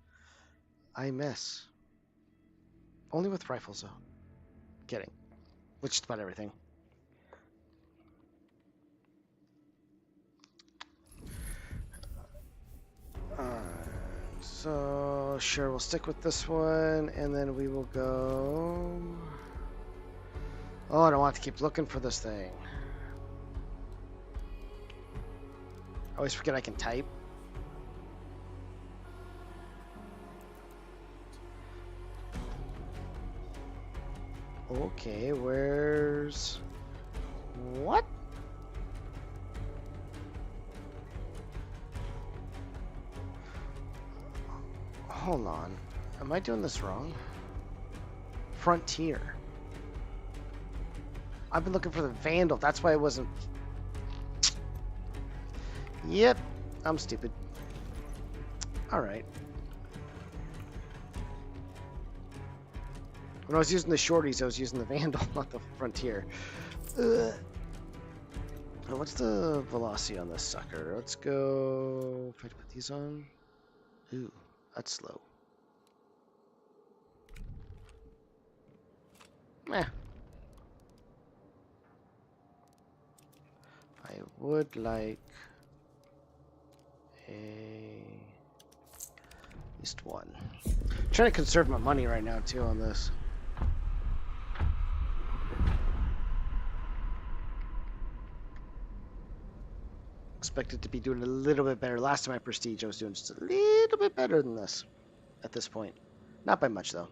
A: I miss. Only with rifles though. Kidding. Which is about everything. So sure, we'll stick with this one, and then we will go. Oh, I don't want to keep looking for this thing. I always forget I can type. Okay, where's... What? Hold on. Am I doing this wrong? Frontier. I've been looking for the Vandal. That's why it wasn't... Yep. I'm stupid. Alright. When I was using the shorties, I was using the Vandal, not the Frontier. What's the velocity on this sucker? Let's go... If I put these on... Ooh, that's slow. Meh. I would like at least one. I'm trying to conserve my money right now too on this. Expected to be doing a little bit better. Last time I prestige, I was doing just a little bit better than this at this point. Not by much though.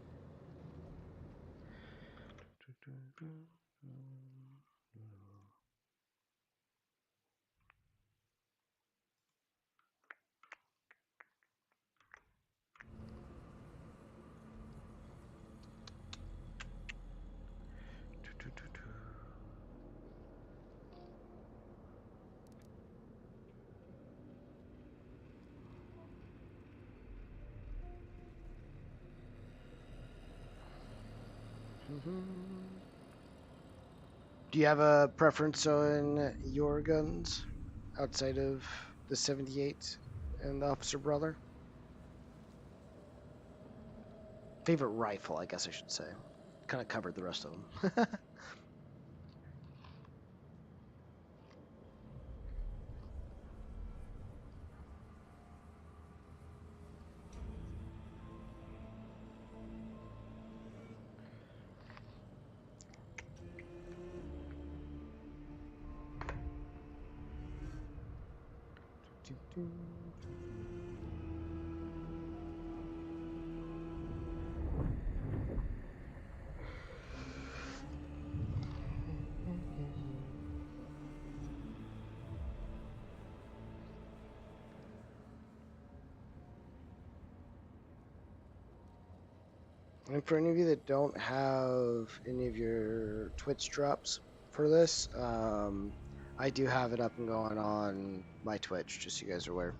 A: Do you have a preference on your guns outside of the 78 and the Officer Brother? Favorite rifle, I guess I should say. Kind of covered the rest of them. And for any of you that don't have any of your Twitch drops for this, I do have it up and going on my Twitch, just so you guys are aware.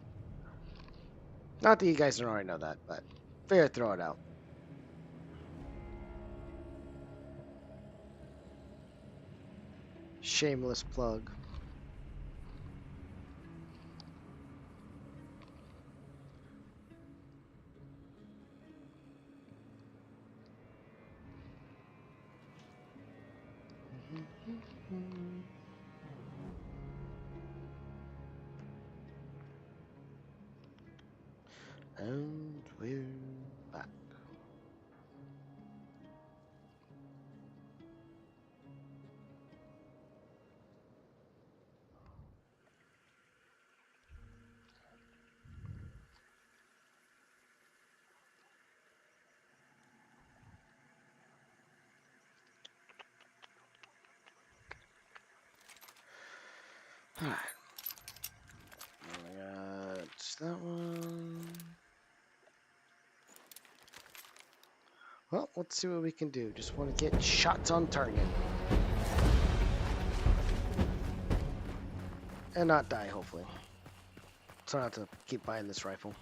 A: Not that you guys don't already know that, but figure I'd throw it out. Shameless plug. And we're back. Alright. Got that one. Well, let's see what we can do. Just want to get shots on target. And not die, hopefully. So I don't have to keep buying this rifle.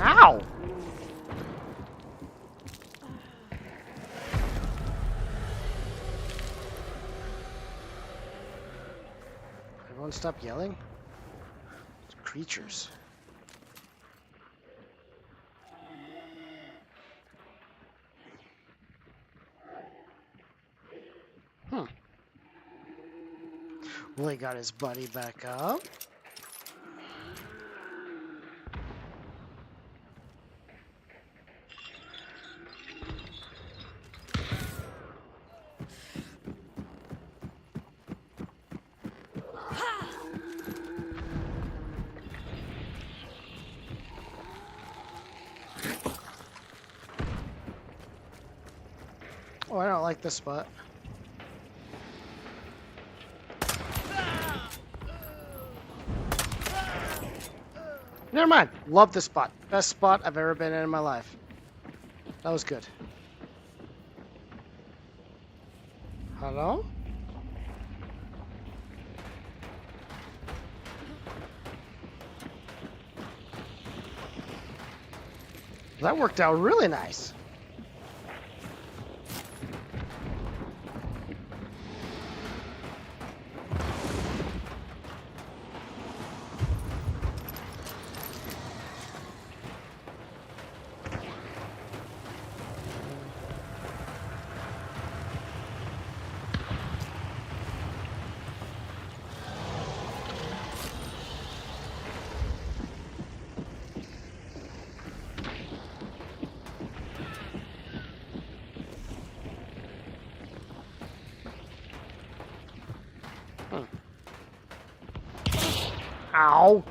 A: Ow! Everyone stop yelling? It's creatures. Well, he got his buddy back up. Oh, I don't like this spot. Never mind. Love this spot. Best spot I've ever been in my life. That was good. Hello? That worked out really nice. Ow!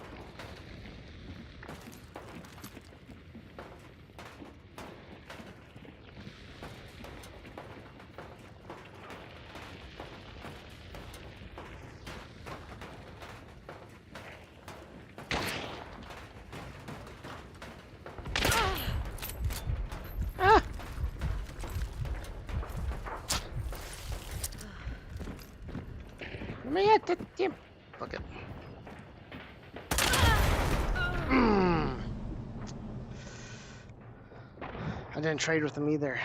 A: Ah! Let me at the damn bucket. I didn't trade with him either.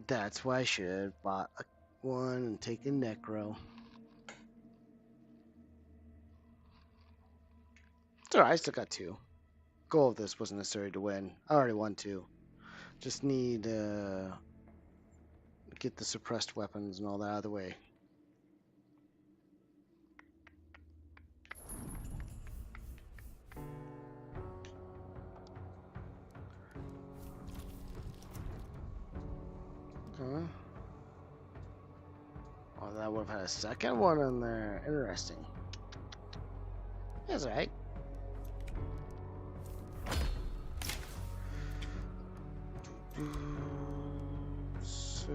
A: That's why I should have bought one and taken Necro. It's alright, I still got two. Goal of this wasn't necessary to win. I already won two. Just need get the suppressed weapons and all that out of the way. Huh? Oh, that would have had a second one in there. Interesting. That's alright. So...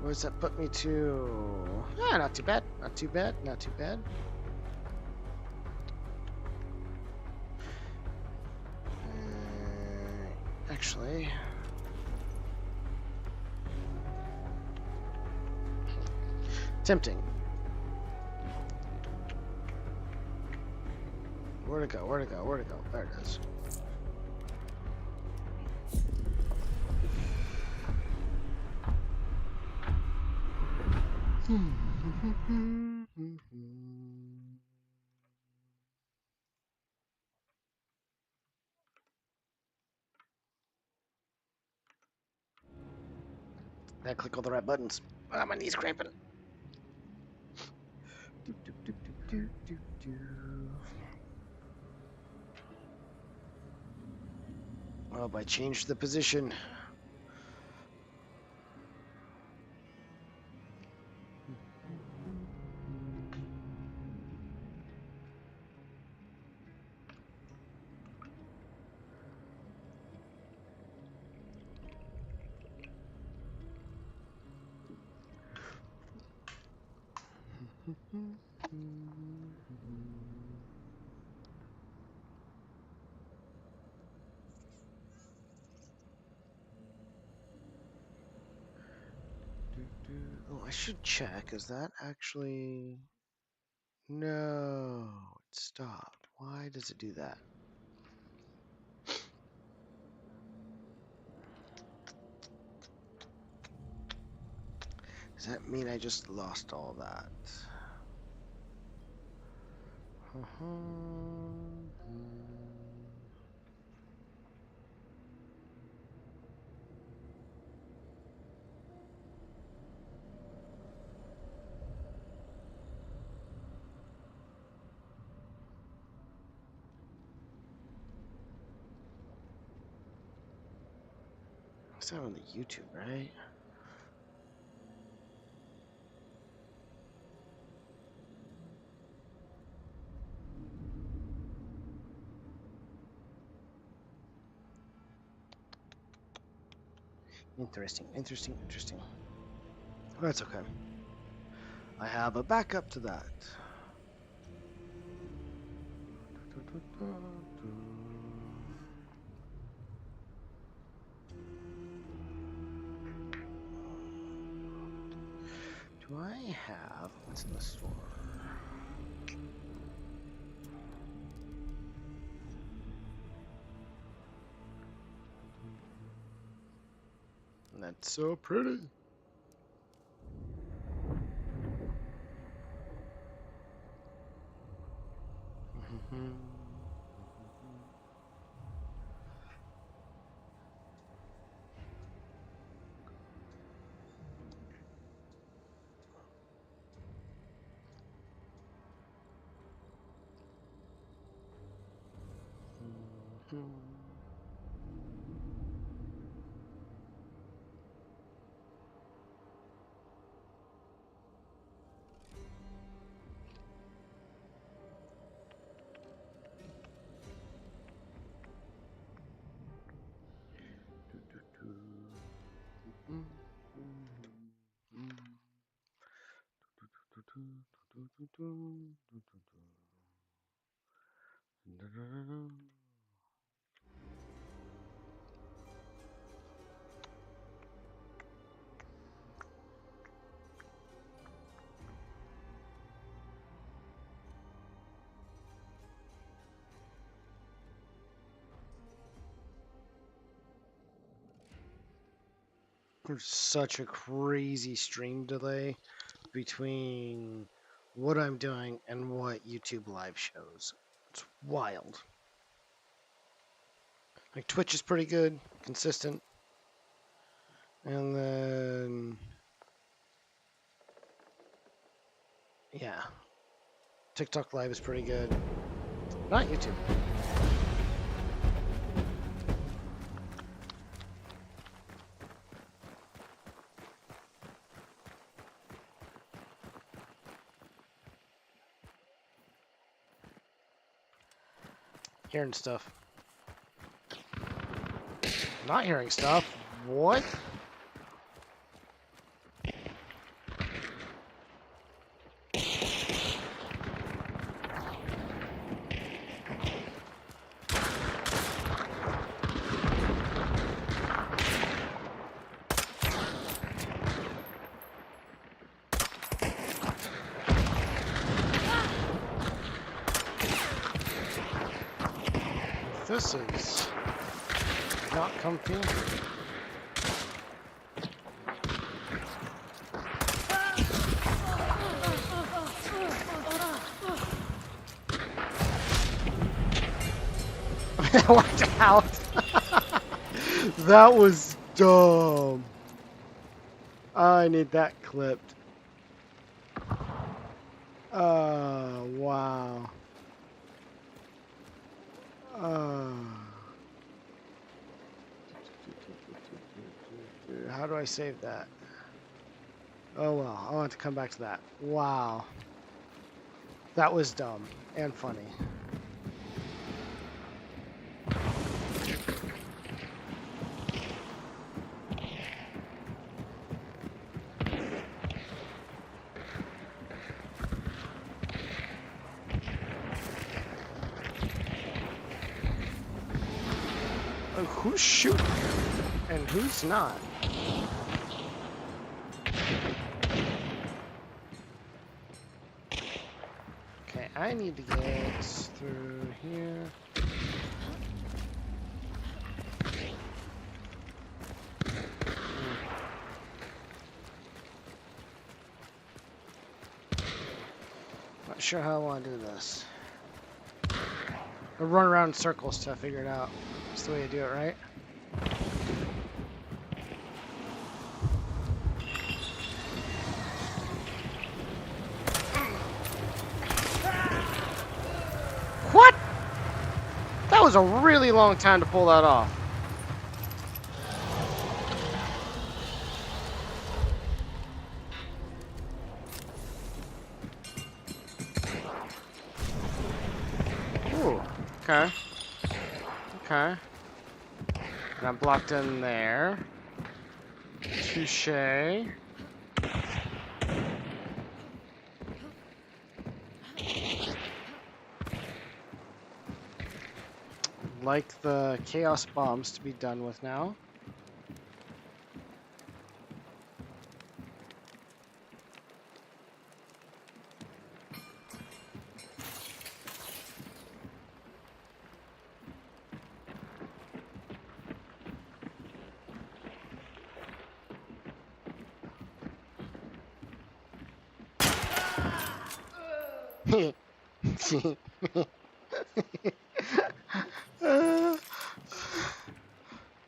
A: Where does that put me to? Ah, not too bad. Not too bad. Not too bad. Actually, tempting. Where'd it go? Where'd it go? Where'd it go? There it is. I click all the right buttons. Ah, my knee's cramping. Oh, I changed the position. Oh, I should check. Is that actually... No, it stopped. Why does it do that? Does that mean I just lost all that? It's not on the YouTube, right? Interesting. That's okay. I have a backup to that. Do I have... What's in the store? That's so pretty. There's such a crazy stream delay between what I'm doing and what YouTube live shows. It's wild. Like Twitch is pretty good, consistent. And then yeah. TikTok live is pretty good. Not YouTube. Hearing stuff. Not hearing stuff. What? This is not comfy. That worked out. That was dumb. I need that clipped. Wow. How do I save that? Oh well, I'll have to come back to that. Wow. That was dumb and funny. Who's shooting and who's not? Okay, I need to get through here. Not sure how I want to do this. I run around in circles till I figure it out. That's the way you do it, right? What? That was a really long time to pull that off. Ooh, okay. Okay. And I'm blocked in there. Touche. Like the chaos bombs to be done with now.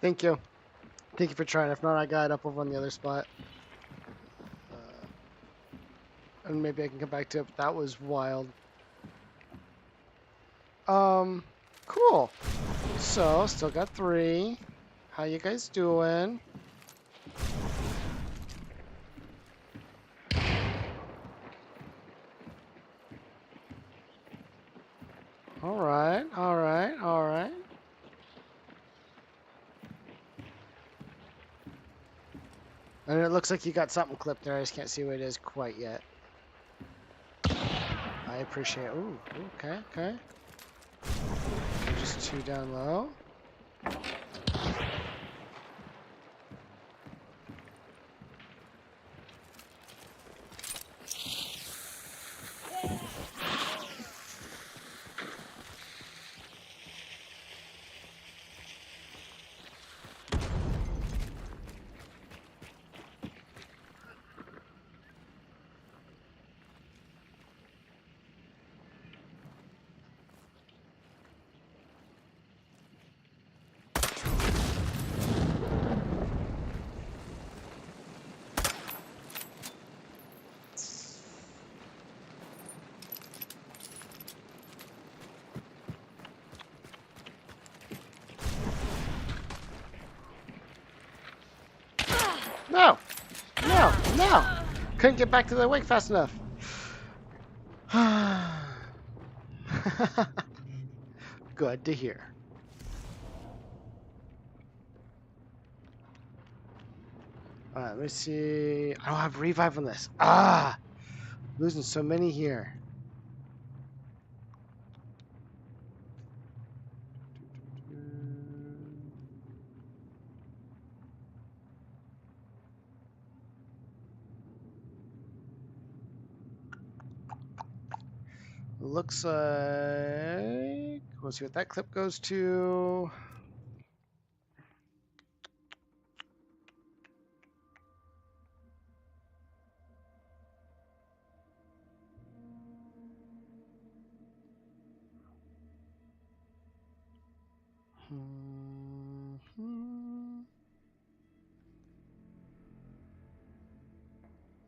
A: Thank you. Thank you for trying. If not, I got it up over on the other spot. And maybe I can come back to it, but that was wild. Cool. So, still got 3. How you guys doing? Alright, alright, alright. And it looks like you got something clipped there. I just can't see what it is quite yet. I appreciate it. Ooh, okay, okay. Just 2 down low. No! No! No! Couldn't get back to the wake fast enough. Good to hear. Alright, let me see. I don't have revive on this. Ah! Losing so many here. Looks like... We'll see what that clip goes to.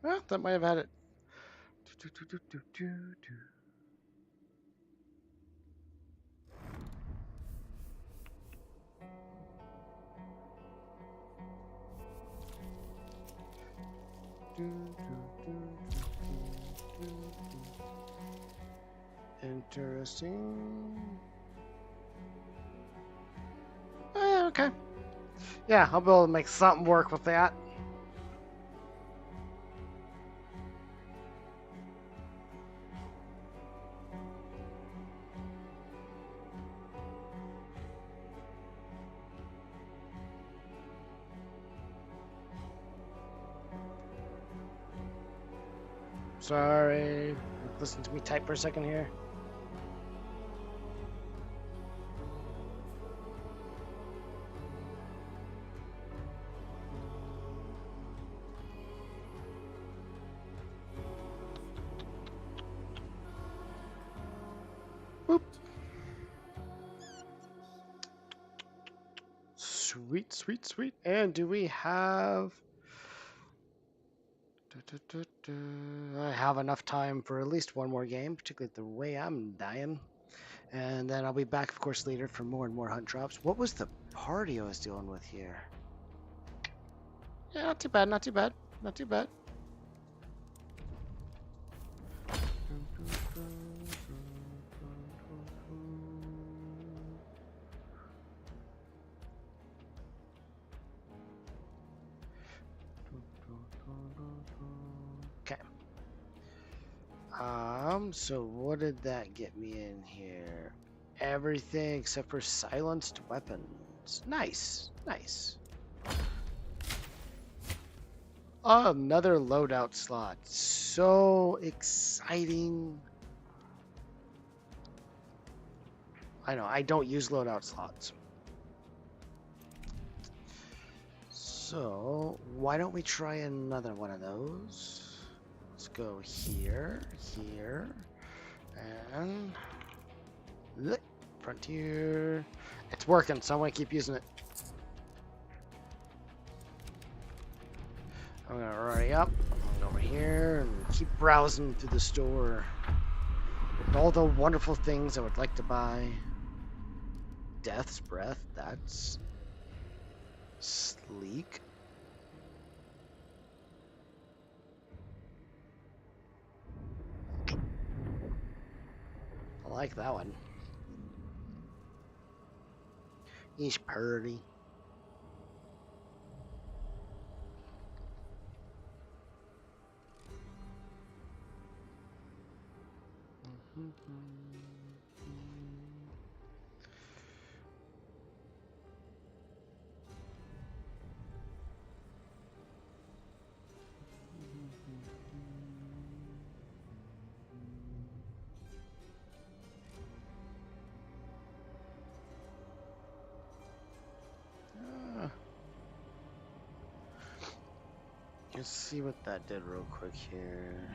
A: Well, that might have had it. Interesting. Oh, yeah, okay. Yeah, I'll be able to make something work with that. Sorry. Listen to me type for a second here. Boop. Sweet, sweet, sweet. And do we have... I have enough time for at least one more game, particularly the way I'm dying. And then I'll be back, of course, later for more and more hunt drops. What was the party I was dealing with here? Yeah, not too bad, not too bad, not too bad. Okay. So what did that get me in here? Everything except for silenced weapons. Nice, nice. Another loadout slot. So exciting. I know, I don't use loadout slots. So, why don't we try another one of those? Let's go here, here, and frontier. It's working, so I want to keep using it. I'm gonna hurry up. I'm gonna go over here and keep browsing through the store with all the wonderful things I would like to buy. Death's Breath, that's sleek. I like that one. He's pretty. Let's see what that did real quick here.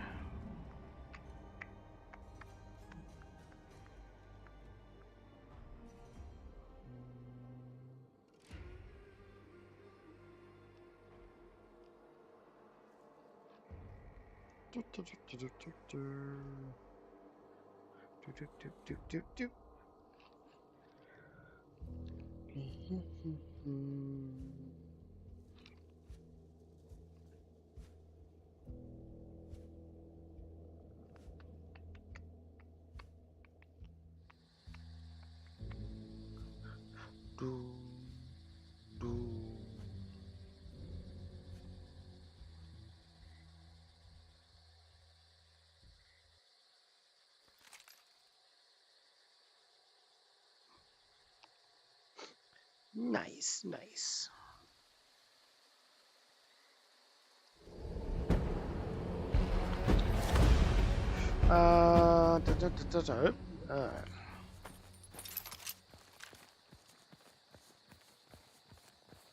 A: Nice, nice.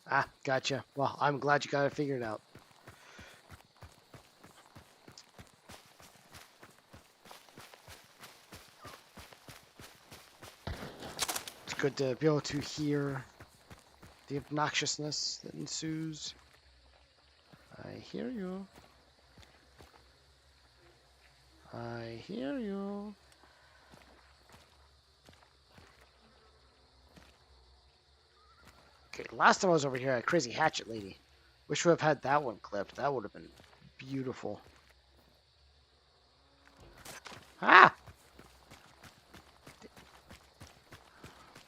A: Ah, gotcha. Well, I'm glad you got it figured out. It's good to be able to hear the obnoxiousness that ensues. I hear you. I hear you. Okay, last time I was over here, I had Crazy Hatchet Lady. Wish we would have had that one clipped. That would have been beautiful. Ah!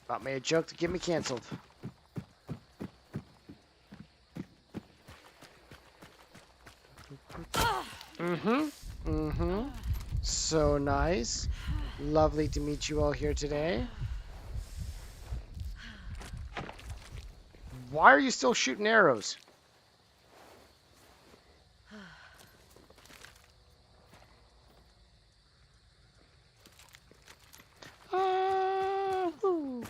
A: About made a joke to get me canceled. So nice. Lovely to meet you all here today. Why are you still shooting arrows? Woo.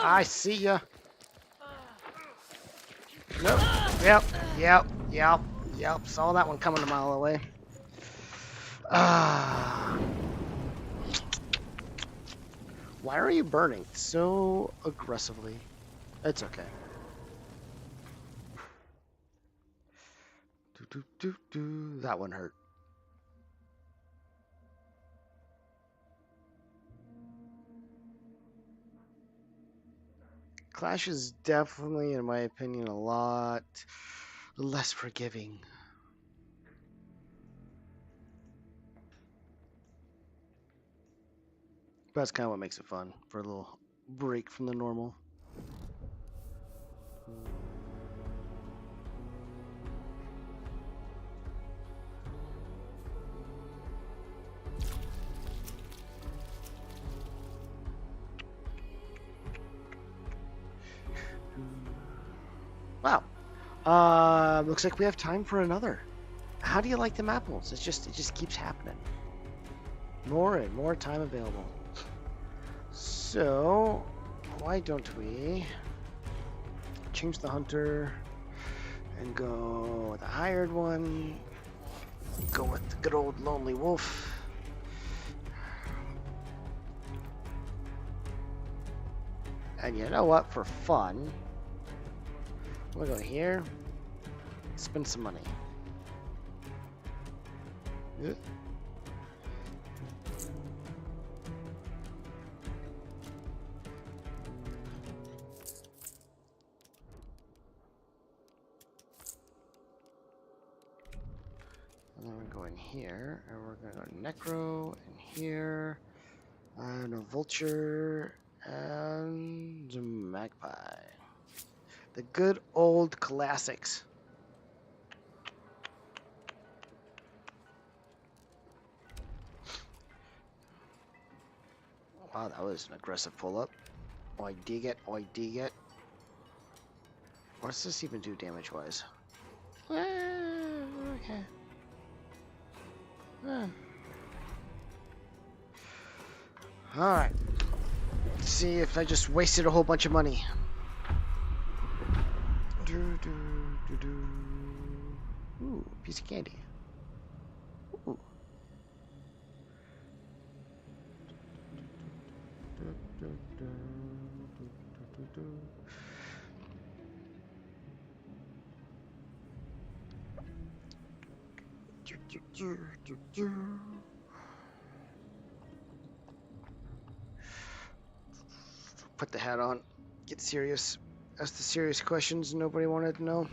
A: I see ya. Nope. Yep. Saw that one coming a mile away. Why are you burning so aggressively? It's okay. That one hurt. Clash is definitely, in my opinion, a lot less forgiving. But that's kind of what makes it fun, for a little break from the normal. Wow. Looks like we have time for another. How do you like them apples? It just keeps happening. More and more time available. So, why don't we change the hunter and go with a hired one? Go with the good old lonely wolf. And you know what? For fun, we'll go here. Spend some money. Yeah. And then we're going here, and we're going to go Necro, and here, and a Vulture, and a Magpie. The good old classics. Wow, that was an aggressive pull-up. Oh, I dig it. Oh, I dig it. What does this even do damage-wise? Okay. Alright. Let's see if I just wasted a whole bunch of money. Ooh, piece of candy. Ooh. Put the hat on. Get serious. Ask the serious questions nobody wanted to know.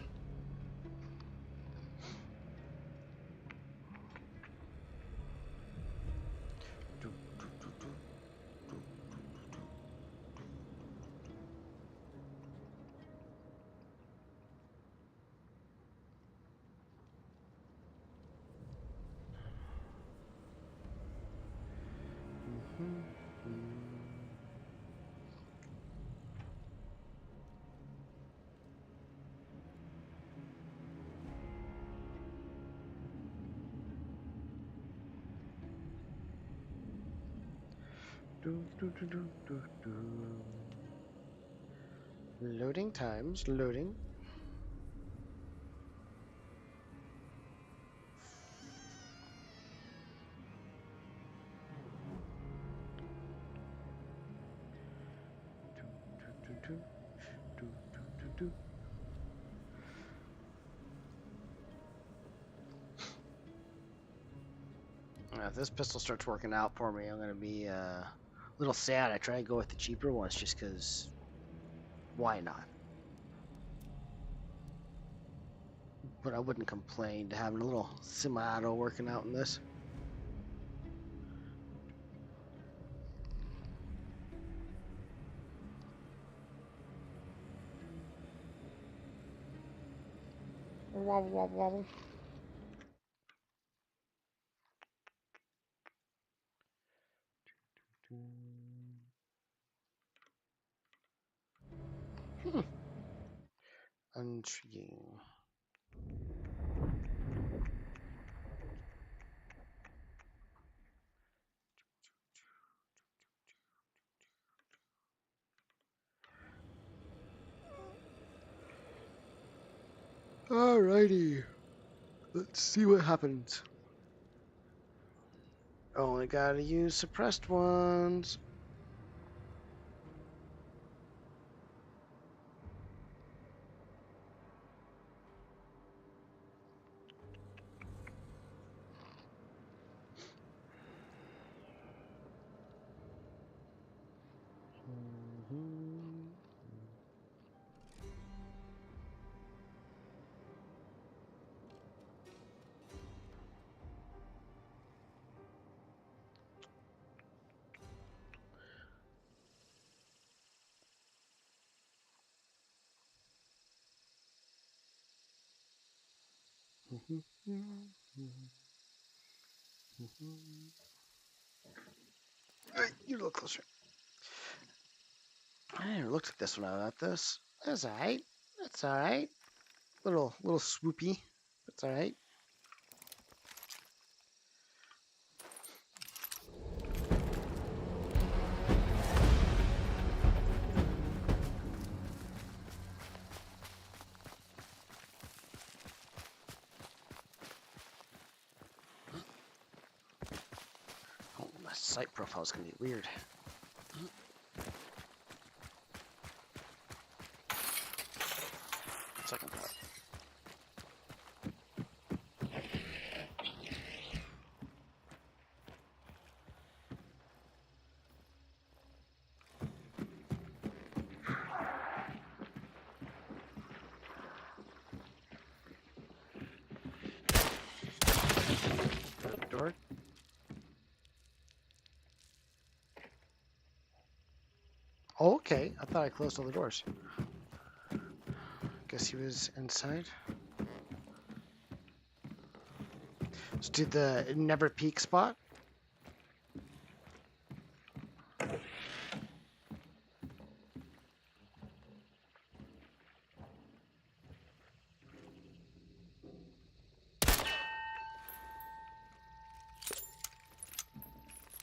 A: Loading times, loading. If this pistol starts working out for me, I'm gonna be a little sad. I try to go with the cheaper ones just because. Why not? But I wouldn't complain to having a little semi-auto working out in this. Wobble, wobble, wobble. Intriguing. Alrighty. Let's see what happens. Only gotta use suppressed ones. You look closer. I never looked at this when I was at this. That's alright. That's alright. Little swoopy. That's alright. Oh, my sight profile is gonna be weird. Second part. Door. Oh, okay. I thought I closed all the doors. Guess he was inside. Let's do the never peek spot.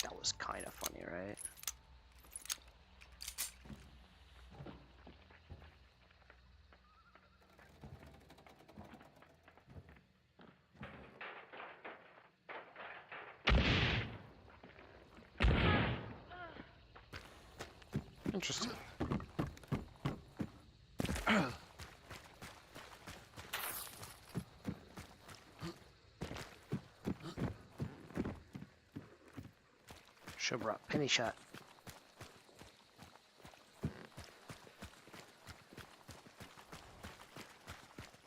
A: That was kind of funny, right? Interesting. Should have brought penny shot.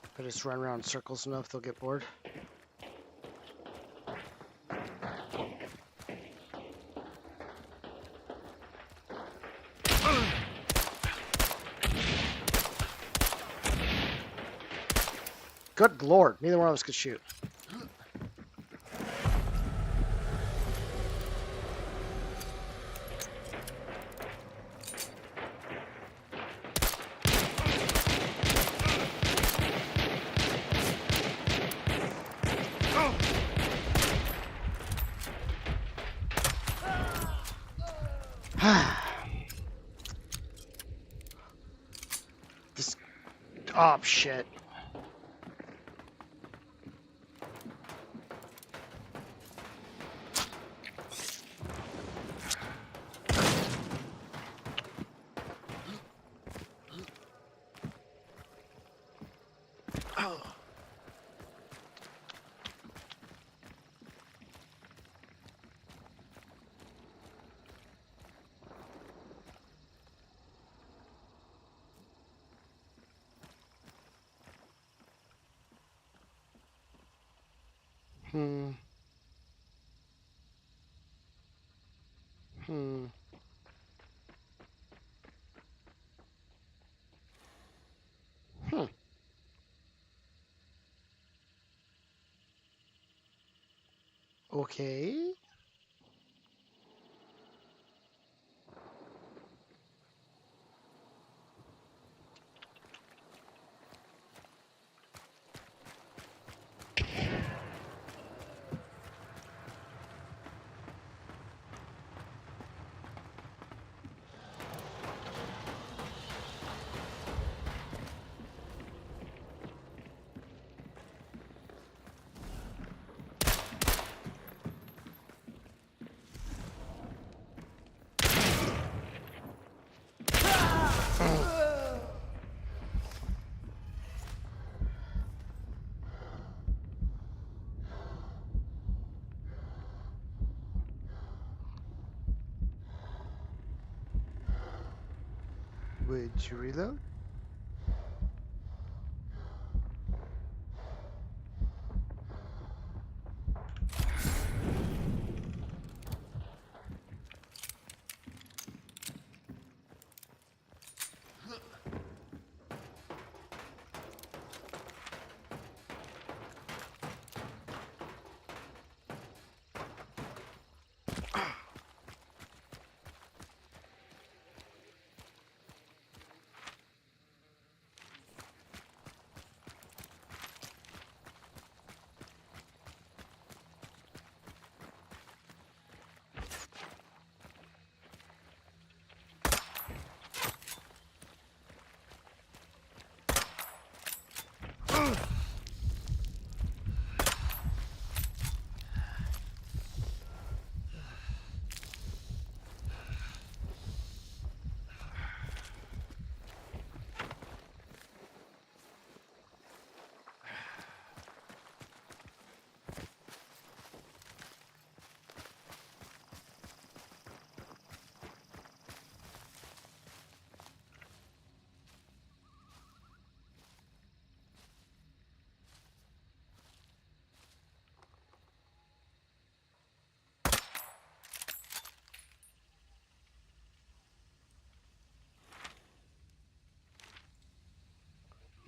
A: If I just run around in circles enough, they'll get bored. Good lord, neither one of us could shoot. This. Oh, shit. Hmm. Hmm. Hmm. Okay. Would you reload?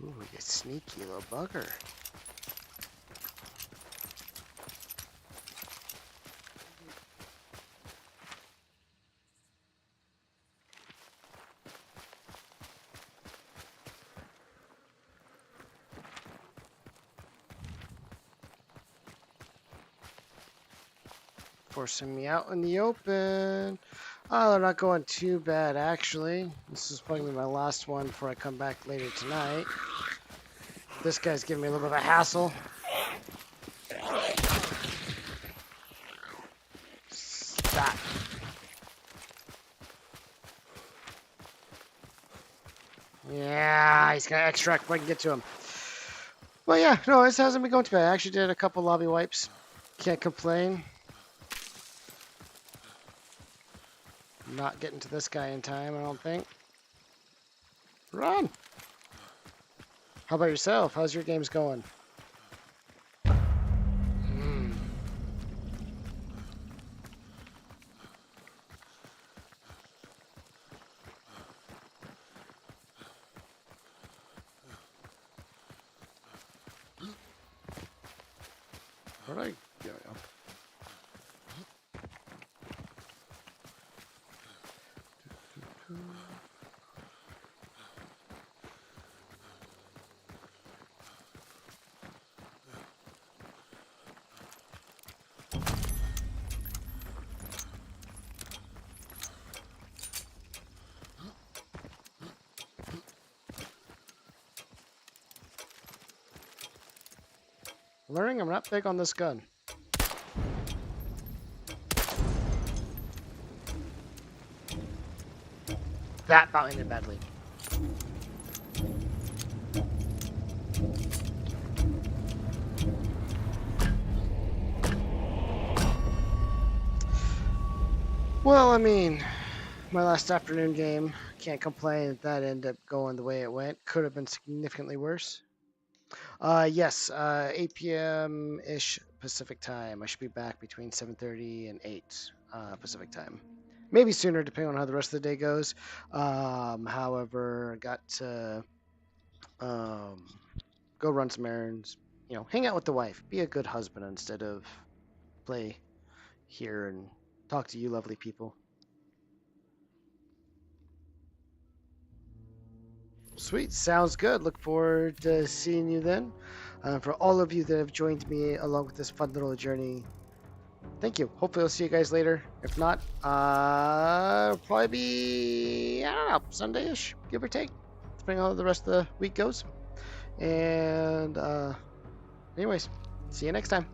A: Ooh, you sneaky little bugger. Forcing me out in the open. Oh, they're not going too bad, actually. This is probably my last one before I come back later tonight. This guy's giving me a little bit of a hassle. Stop. Yeah, he's got extract before I can get to him. Well, yeah, no, this hasn't been going too bad. I actually did a couple lobby wipes. Can't complain. Not getting to this guy in time, I don't think. Run! How about yourself? How's your games going? Hmm. Where'd I go? Learning, I'm not big on this gun. That about ended badly. Well, I mean, my last afternoon game, can't complain that ended up going the way it went. Could have been significantly worse. Yes, 8 p.m.-ish Pacific time. I should be back between 7:30 and 8 Pacific time. Maybe sooner, depending on how the rest of the day goes. However, got to go run some errands. Hang out with the wife. Be a good husband instead of play here and talk to you lovely people. Sweet, sounds good. Look forward to seeing you then. For all of you that have joined me along with this fun little journey, thank you. Hopefully, I'll see you guys later. If not, probably be, I don't know, Sunday-ish, give or take, depending on how the rest of the week goes. And anyways, see you next time.